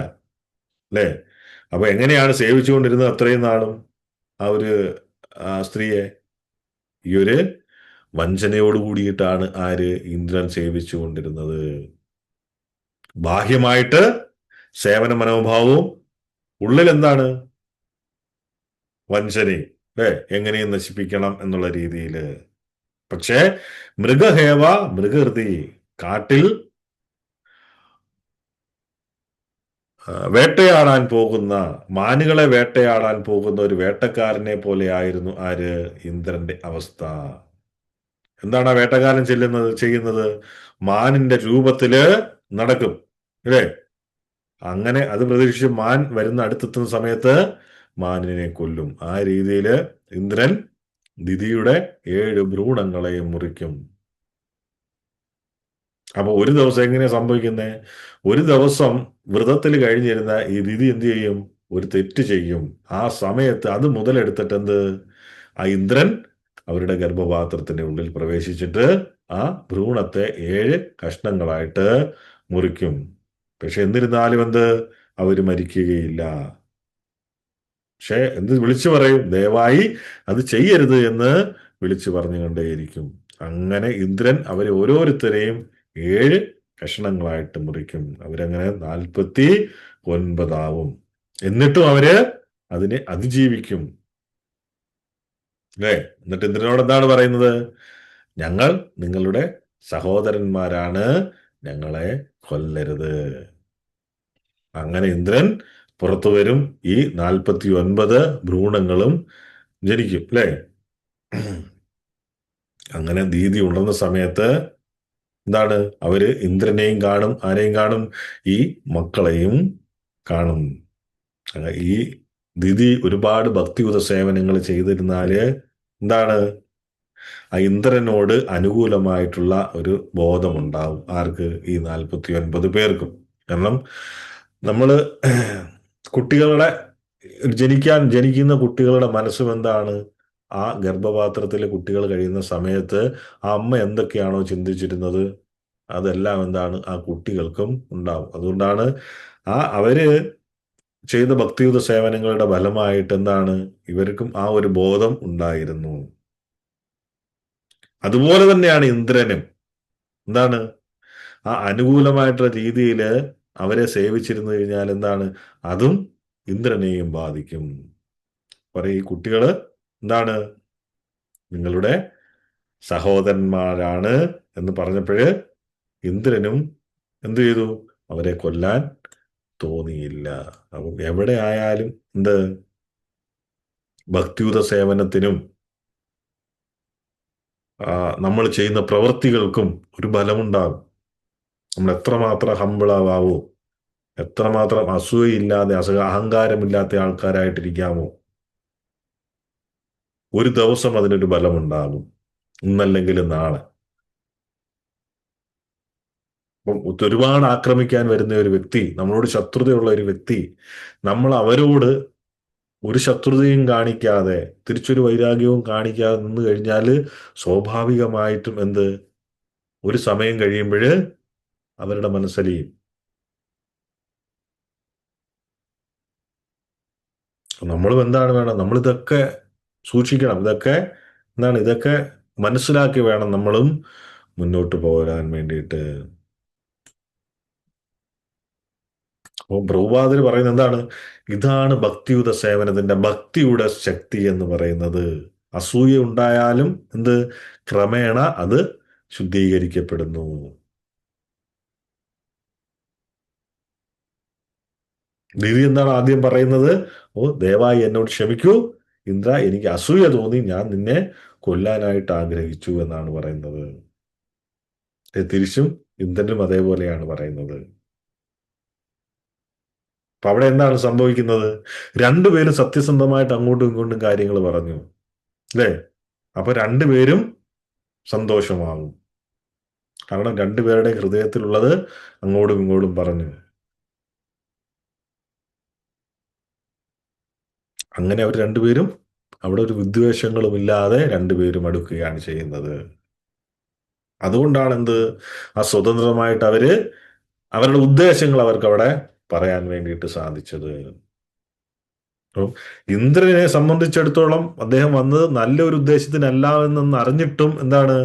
അല്ലേ? അപ്പൊ എങ്ങനെയാണ് സേവിച്ചുകൊണ്ടിരുന്നത് അത്രയും നാളും ആ ഒരു സ്ത്രീയെ? ഈ ഒരു വഞ്ചനയോട് കൂടിയിട്ടാണ് ആര്, ഇന്ദ്രൻ സേവിച്ചു കൊണ്ടിരുന്നത്. ബാഹ്യമായിട്ട് സേവന മനോഭാവവും ഉള്ളിൽ എന്താണ്? വഞ്ചനയും, അല്ലെ? എങ്ങനെയും നശിപ്പിക്കണം എന്നുള്ള രീതിയിൽ. പക്ഷേ മൃഗഹേവ മൃഗഹൃതി, കാട്ടിൽ വേട്ടയാടാൻ പോകുന്ന, മാനുകളെ വേട്ടയാടാൻ പോകുന്ന ഒരു വേട്ടക്കാരനെ പോലെ ആയിരുന്നു ആര്, ഇന്ദ്രന്റെ അവസ്ഥ. എന്താണ് ആ വേട്ടക്കാരൻ ചെയ്യുന്നത്? മാനിന്റെ രൂപത്തില് നടക്കും, അല്ലേ? അങ്ങനെ അത് പ്രതീക്ഷിച്ച് മാൻ വരുന്ന അടുത്തെത്തുന്ന സമയത്ത് മാനിനെ കൊല്ലും. ആ രീതിയിൽ ഇന്ദ്രൻ ദിതിയുടെ 7 ഭ്രൂണങ്ങളെയും മുറിക്കും. അപ്പൊ ഒരു ദിവസം എങ്ങനെയാ സംഭവിക്കുന്നത്? ഒരു ദിവസം വ്രതത്തിൽ കഴിഞ്ഞിരുന്ന ഈ ദിതി എന്ത് ചെയ്യും? ഒരു തെറ്റ് ചെയ്യും. ആ സമയത്ത് അത് മുതലെടുത്തിട്ട് എന്ത്, ആ ഇന്ദ്രൻ അവരുടെ ഗർഭപാത്രത്തിന്റെ ഉള്ളിൽ പ്രവേശിച്ചിട്ട് ആ ഭ്രൂണത്തെ 7 കഷ്ണങ്ങളായിട്ട് മുറിക്കും. പക്ഷെ എന്നിരുന്നാലും എന്ത്, അവര് മരിക്കുകയില്ല. പക്ഷെ എന്ത് വിളിച്ചു പറയും? ദയവായി അത് ചെയ്യരുത് എന്ന് വിളിച്ചു പറഞ്ഞുകൊണ്ടേയിരിക്കും. അങ്ങനെ ഇന്ദ്രൻ അവരെ ഓരോരുത്തരെയും 7 കഷണങ്ങളായിട്ട് മുറിക്കും. അവരങ്ങനെ 49 എന്നിട്ടും അവര് അതിനെ അതിജീവിക്കും. അല്ലേ? എന്നിട്ട് ഇന്ദ്രനോട് എന്താണ് പറയുന്നത്? ഞങ്ങൾ നിങ്ങളുടെ സഹോദരന്മാരാണ്, ഞങ്ങളെ കൊല്ലരുത്. അങ്ങനെ ഇന്ദ്രൻ പുറത്തു വരും. ഈ 49 ഭ്രൂണങ്ങളും ജനിക്കും. അല്ലേ? അങ്ങനെ ദീതി ഉണർന്ന സമയത്ത് എന്താണ്, അവര് ഇന്ദ്രനെയും കാണും, ആരെയും കാണും? ഈ മക്കളെയും കാണും. ഈ ദിതി ഒരുപാട് ഭക്തിയുത സേവനങ്ങൾ ചെയ്തിരുന്നാല് എന്താണ്, ആ ഇന്ദ്രനോട് അനുകൂലമായിട്ടുള്ള ഒരു ബോധമുണ്ടാവും. ആർക്ക്? ഈ 49 പേർക്കും. കാരണം നമ്മള് കുട്ടികളുടെ ജനിക്കുന്ന കുട്ടികളുടെ മനസ്സും എന്താണ്, ആ ഗർഭപാത്രത്തിലെ കുട്ടികൾ കഴിയുന്ന സമയത്ത് ആ അമ്മ എന്തൊക്കെയാണോ ചിന്തിച്ചിരുന്നത് അതെല്ലാം എന്താണ് ആ കുട്ടികൾക്കും ഉണ്ടാവും. അതുകൊണ്ടാണ് അവര് ചെയ്ത ഭക്തിയുത സേവനങ്ങളുടെ ഫലമായിട്ട് എന്താണ്, ഇവർക്കും ആ ഒരു ബോധം ഉണ്ടായിരുന്നു. അതുപോലെ തന്നെയാണ് ഇന്ദ്രനും. എന്താണ്, ആ അനുകൂലമായിട്ടുള്ള രീതിയിൽ അവരെ സേവിച്ചിരുന്നു കഴിഞ്ഞാൽ എന്താണ്, അതും ഇന്ദ്രനെയും ബാധിക്കും. ഈ കുട്ടികള് എന്താണ്, നിങ്ങളുടെ സഹോദരന്മാരാണ് എന്ന് പറഞ്ഞപ്പോഴ് ഇന്ദ്രനും എന്തു ചെയ്തു? അവരെ കൊല്ലാൻ തോന്നിയില്ല. അപ്പം എവിടെ ആയാലും എന്ത്, ഭക്തിയുത സേവനത്തിനും നമ്മൾ ചെയ്യുന്ന പ്രവൃത്തികൾക്കും ഒരു ബലമുണ്ടാകും. നമ്മൾ എത്രമാത്രം ഹമ്പിളാവോ, എത്രമാത്രം അസൂയയില്ലാതെ അഹങ്കാരമില്ലാത്ത ആൾക്കാരായിട്ടിരിക്കാമോ, ഒരു ദിവസം അതിനൊരു ബലമുണ്ടാകും, ഇന്നല്ലെങ്കിൽ നാളെ. അപ്പം ഒരുപാട് ആക്രമിക്കാൻ വരുന്ന ഒരു വ്യക്തി, നമ്മളോട് ശത്രുതയുള്ള ഒരു വ്യക്തി, നമ്മൾ അവരോട് ഒരു ശത്രുതയും കാണിക്കാതെ, തിരിച്ചൊരു വൈരാഗ്യവും കാണിക്കാതെ നിന്ന് കഴിഞ്ഞാൽ സ്വാഭാവികമായിട്ടും എന്ത്, ഒരു സമയം കഴിയുമ്പോൾ അവരുടെ മനസ്സലിയും. നമ്മളും എന്താണ് വേണം, നമ്മളിതൊക്കെ സൂക്ഷിക്കണം. ഇതൊക്കെ എന്താണ്, ഇതൊക്കെ മനസ്സിലാക്കി വേണം നമ്മളും മുന്നോട്ട് പോരാൻ വേണ്ടിയിട്ട്. അപ്പോൾ പ്രഭുപാദര് പറയുന്നത് എന്താണ്, ഇതാണ് ഭക്തിയുത സേവനത്തിന്റെ ഭക്തിയുടെ ശക്തി എന്ന് പറയുന്നത്. അസൂയ ഉണ്ടായാലും എന്ത്, ക്രമേണ അത് ശുദ്ധീകരിക്കപ്പെടുന്നു. ദേവി എന്താണ് ആദ്യം പറയുന്നത്? ഓ ദയവായി എന്നോട് ക്ഷമിക്കൂ ഇന്ദ്ര, എനിക്ക് അസൂയ തോന്നി, ഞാൻ നിന്നെ കൊല്ലാനായിട്ട് ആഗ്രഹിച്ചു എന്നാണ് പറയുന്നത്. തിരിച്ചും ഇന്ദ്രനും അതേപോലെയാണ് പറയുന്നത്. അപ്പൊ അവിടെ എന്താണ് സംഭവിക്കുന്നത്? രണ്ടുപേരും സത്യസന്ധമായിട്ട് അങ്ങോട്ടും ഇങ്ങോട്ടും കാര്യങ്ങൾ പറഞ്ഞു, അല്ലേ? അപ്പൊ രണ്ടുപേരും സന്തോഷമാകും. കാരണം രണ്ടുപേരുടെ ഹൃദയത്തിലുള്ളത് അങ്ങോട്ടും ഇങ്ങോട്ടും പറഞ്ഞു. അങ്ങനെ അവർ രണ്ടുപേരും അവിടെ ഒരു വിദ്വേഷങ്ങളും ഇല്ലാതെ രണ്ടുപേരും അടുക്കുകയാണ് ചെയ്യുന്നത്. അതുകൊണ്ടാണ് എന്ത്, ആ സ്വതന്ത്രമായിട്ട് അവരുടെ ഉദ്ദേശങ്ങൾ അവർക്ക് അവിടെ പറയാൻ വേണ്ടിയിട്ട് സാധിച്ചത്. അപ്പം ഇന്ദ്രനെ സംബന്ധിച്ചിടത്തോളം അദ്ദേഹം വന്നത് നല്ലൊരു ഉദ്ദേശത്തിനല്ല എന്നൊന്ന് അറിഞ്ഞിട്ടും എന്താണ്,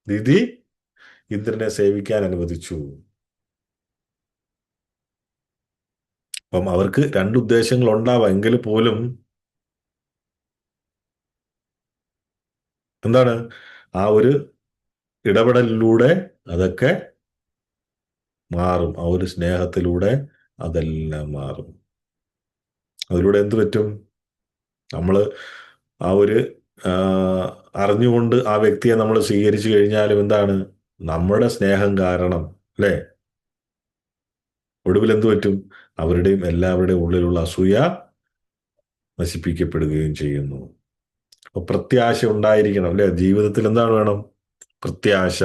ദിതി ഇന്ദ്രനെ സേവിക്കാൻ അനുവദിച്ചു. അപ്പം അവർക്ക് രണ്ടുദ്ദേശങ്ങൾ ഉണ്ടാവാം എങ്കിൽ പോലും എന്താണ്, ആ ഒരു ഇടപെടലിലൂടെ അതൊക്കെ മാറും. ആ ഒരു സ്നേഹത്തിലൂടെ അതെല്ലാം മാറും. അതിലൂടെ എന്ത് പറ്റും? നമ്മള് ആ ഒരു അറിഞ്ഞുകൊണ്ട് ആ വ്യക്തിയെ നമ്മൾ സ്വീകരിച്ചു കഴിഞ്ഞാലും എന്താണ്, നമ്മുടെ സ്നേഹം കാരണം, അല്ലെ, ഒടുവിൽ എന്ത് പറ്റും? അവരുടെയും എല്ലാവരുടെയും ഉള്ളിലുള്ള അസൂയ നശിപ്പിക്കപ്പെടുകയും ചെയ്യുന്നു. അപ്പൊ പ്രത്യാശ ഉണ്ടായിരിക്കണം അല്ലെ? ജീവിതത്തിൽ എന്താണ് വേണം? പ്രത്യാശ.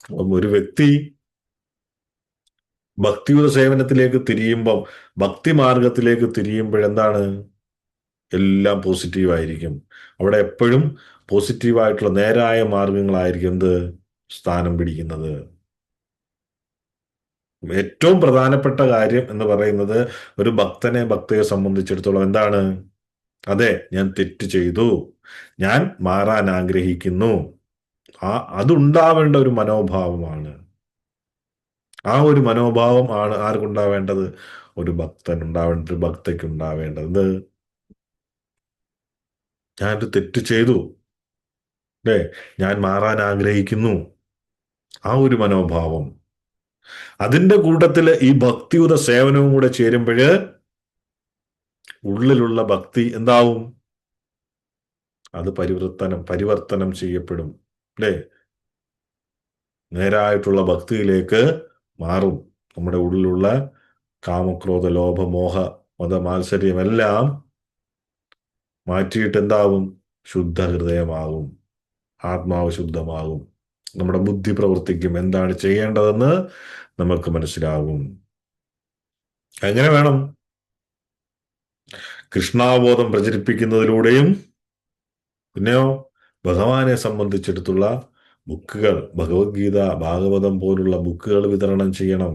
അപ്പം ഒരു വ്യക്തി ഭക്തിയുടെ സേവനത്തിലേക്ക് തിരിയുമ്പം, ഭക്തി മാർഗത്തിലേക്ക് തിരിയുമ്പോഴെന്താണ്? എല്ലാം പോസിറ്റീവായിരിക്കും. അവിടെ എപ്പോഴും പോസിറ്റീവായിട്ടുള്ള നേരായ മാർഗങ്ങളായിരിക്കും എന്ത് സ്ഥാനം പിടിക്കുന്നത്. ഏറ്റവും പ്രധാനപ്പെട്ട കാര്യം എന്ന് പറയുന്നത് ഒരു ഭക്തയെ സംബന്ധിച്ചിടത്തോളം എന്താണ്? അതെ, ഞാൻ തെറ്റ് ചെയ്തു, ഞാൻ മാറാൻ ആഗ്രഹിക്കുന്നു. ആ അതുണ്ടാവേണ്ട ഒരു മനോഭാവമാണ്. ആ ഒരു മനോഭാവം ആണ് ആർക്കുണ്ടാവേണ്ടത്? ഒരു ഭക്തൻ ഉണ്ടാവേണ്ട, ഒരു ഭക്തയ്ക്ക് ഉണ്ടാവേണ്ടത്. ഞാനൊരു തെറ്റ് ചെയ്തു, അല്ലേ, ഞാൻ മാറാൻ ആഗ്രഹിക്കുന്നു. ആ ഒരു മനോഭാവം. അതിന്റെ കൂട്ടത്തില് ഈ ഭക്തിയുടെ സേവനവും കൂടെ ചേരുമ്പോഴ് ഉള്ളിലുള്ള ഭക്തി എന്താവും? അത് പരിവർത്തനം ചെയ്യപ്പെടും, അല്ലേ? നേരായിട്ടുള്ള ഭക്തിയിലേക്ക് മാറും. നമ്മുടെ ഉള്ളിലുള്ള കാമക്രോധ ലോഭ മോഹ മത മാത്സര്യമെല്ലാം മാറ്റിയിട്ട് എന്താവും? ശുദ്ധ ഹൃദയമാകും, ആത്മാവ് ശുദ്ധമാകും. നമ്മുടെ ബുദ്ധി പ്രവർത്തിക്കും, എന്താണ് ചെയ്യേണ്ടതെന്ന് നമുക്ക് മനസ്സിലാകും. എങ്ങനെ വേണം? കൃഷ്ണാവബോധം പ്രചരിപ്പിക്കുന്നതിലൂടെയും, പിന്നെയോ ഭഗവാനെ സംബന്ധിച്ചിടത്തുള്ള ബുക്കുകൾ, ഭഗവത്ഗീത, ഭാഗവതം പോലുള്ള ബുക്കുകൾ വിതരണം ചെയ്യണം,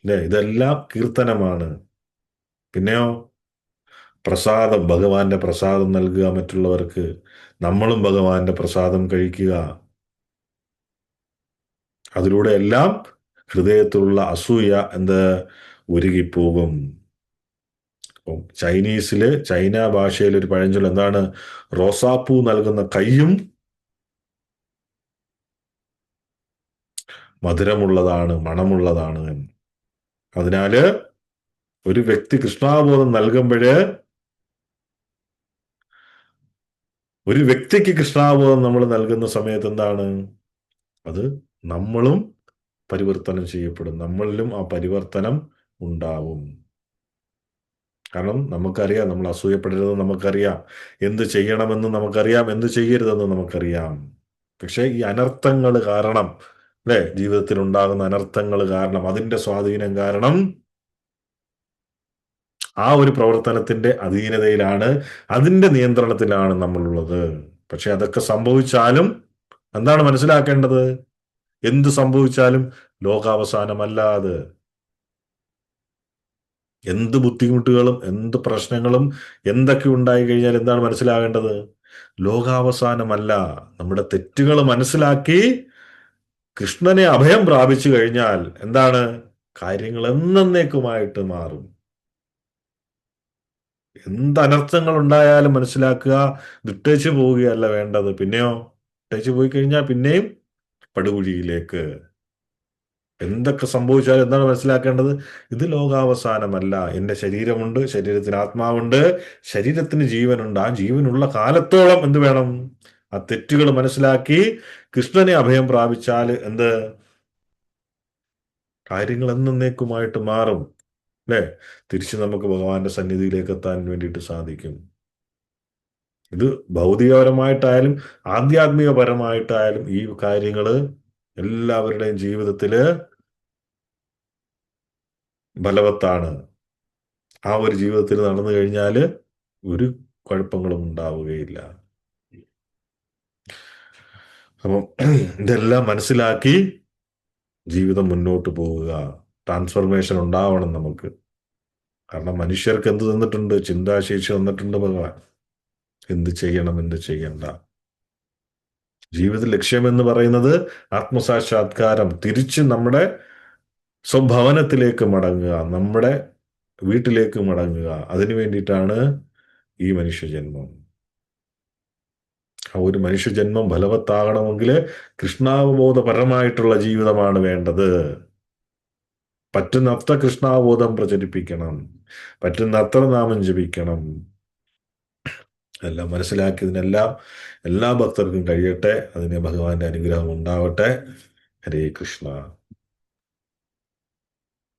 അല്ലെ? ഇതെല്ലാം കീർത്തനമാണ്. പിന്നെയോ പ്രസാദം, ഭഗവാന്റെ പ്രസാദം നൽകുക മറ്റുള്ളവർക്ക്. നമ്മളും ഭഗവാന്റെ പ്രസാദം കഴിക്കുക. അതിലൂടെ എല്ലാം ഹൃദയത്തിലുള്ള അസൂയ എന്ത് ഉരുകിപ്പോകും. അപ്പം ചൈന ഭാഷയിൽ ഒരു പഴഞ്ചൊല്ല് എന്താണ്? റോസാപ്പൂ നൽകുന്ന കൈയും മധുരമുള്ളതാണ്, മണമുള്ളതാണ് എന്ന്. അതിനാല് ഒരു വ്യക്തി കൃഷ്ണാബോധം നൽകുമ്പോഴ്, ഒരു വ്യക്തിക്ക് കൃഷ്ണാബോധം നമ്മൾ നൽകുന്ന സമയത്ത് എന്താണ്? അത് നമ്മളും പരിവർത്തനം ചെയ്യപ്പെടും, നമ്മളിലും ആ പരിവർത്തനം ഉണ്ടാവും. കാരണം നമുക്കറിയാം നമ്മൾ അസൂയപ്പെടരുതെന്ന് നമുക്കറിയാം, എന്ത് ചെയ്യണമെന്ന് നമുക്കറിയാം, എന്ത് ചെയ്യരുതെന്ന് നമുക്കറിയാം. പക്ഷെ ഈ അനർത്ഥങ്ങൾ കാരണം, അല്ലെ, ജീവിതത്തിൽ ഉണ്ടാകുന്ന അനർത്ഥങ്ങൾ കാരണം, അതിന്റെ സ്വാധീനം കാരണം ആ ഒരു പ്രവർത്തനത്തിന്റെ അധീനതയിലാണ്, അതിന്റെ നിയന്ത്രണത്തിലാണ് നമ്മളുള്ളത്. പക്ഷെ അതൊക്കെ സംഭവിച്ചാലും എന്താണ് മനസ്സിലാക്കേണ്ടത്? എന്ത് സംഭവിച്ചാലും ലോകാവസാനമല്ലാതെ. എന്ത് ബുദ്ധിമുട്ടുകളും എന്ത് പ്രശ്നങ്ങളും എന്തൊക്കെ ഉണ്ടായി കഴിഞ്ഞാൽ എന്താണ് മനസ്സിലാകേണ്ടത്? ലോകാവസാനമല്ല. നമ്മുടെ തെറ്റുകൾ മനസ്സിലാക്കി കൃഷ്ണനെ അഭയം പ്രാപിച്ചു കഴിഞ്ഞാൽ എന്താണ്? കാര്യങ്ങൾ എന്നേക്കുമായിട്ട് മാറും. എന്ത് അനർത്ഥങ്ങൾ ഉണ്ടായാലും മനസ്സിലാക്കുക, വിട്ടേച്ചു പോവുകയല്ല വേണ്ടത്. പിന്നെയോ വിട്ടേച്ചു പോയി കഴിഞ്ഞാൽ പിന്നെയും പടുകുഴിയിലേക്ക്. എന്തൊക്കെ സംഭവിച്ചാലും എന്താണ് മനസ്സിലാക്കേണ്ടത്? ഇത് ലോകാവസാനമല്ല. എന്റെ ശരീരമുണ്ട്, ശരീരത്തിന് ആത്മാവുണ്ട്, ശരീരത്തിന് ജീവനുണ്ട്. ആ ജീവനുള്ള കാലത്തോളം എന്ത് വേണം? ആ തെറ്റുകൾ മനസ്സിലാക്കി കൃഷ്ണനെ അഭയം പ്രാപിച്ചാൽ എന്ത്? കാര്യങ്ങൾ എന്നേക്കുമായിട്ട് മാറും, അല്ലെ? തിരിച്ച് നമുക്ക് ഭഗവാന്റെ സന്നിധിയിലേക്ക് എത്താൻ വേണ്ടിയിട്ട് സാധിക്കും. ഇത് ഭൗതികപരമായിട്ടായാലും ആധ്യാത്മികപരമായിട്ടായാലും ഈ കാര്യങ്ങള് എല്ലാവരുടെയും ജീവിതത്തില് ഫലവത്താണ്. ആ ഒരു ജീവിതത്തിൽ നടന്നു കഴിഞ്ഞാല് ഒരു കുഴപ്പങ്ങളും ഉണ്ടാവുകയില്ല. അപ്പം ഇതെല്ലാം മനസ്സിലാക്കി ജീവിതം മുന്നോട്ട് പോവുക. ട്രാൻസ്ഫർമേഷൻ ഉണ്ടാവണം നമുക്ക്. കാരണം മനുഷ്യർക്ക് എന്ത് തന്നിട്ടുണ്ട്? ചിന്താശേഷി തന്നിട്ടുണ്ട് ഭഗവാൻ. എന്ത് ചെയ്യണം, എന്ത് ചെയ്യണ്ട. ജീവിത ലക്ഷ്യം എന്ന് പറയുന്നത് ആത്മസാക്ഷാത്കാരം. തിരിച്ച് നമ്മുടെ സ്വഭവനത്തിലേക്ക് മടങ്ങുക, നമ്മുടെ വീട്ടിലേക്ക് മടങ്ങുക. അതിനു വേണ്ടിയിട്ടാണ് ഈ മനുഷ്യജന്മം. ആ ഒരു മനുഷ്യജന്മം ഫലവത്താകണമെങ്കിൽ കൃഷ്ണാവബോധപരമായിട്ടുള്ള ജീവിതമാണ് വേണ്ടത്. പറ്റുന്നത്ര കൃഷ്ണാവബോധം പ്രചരിപ്പിക്കണം, പറ്റുന്നത്ര നാമം ജപിക്കണം. എല്ലാം മനസ്സിലാക്കിയതിനെല്ലാം എല്ലാ ഭക്തർക്കും കഴിയട്ടെ. അതിന് ഭഗവാന്റെ അനുഗ്രഹം ഉണ്ടാവട്ടെ. ഹരേ കൃഷ്ണ.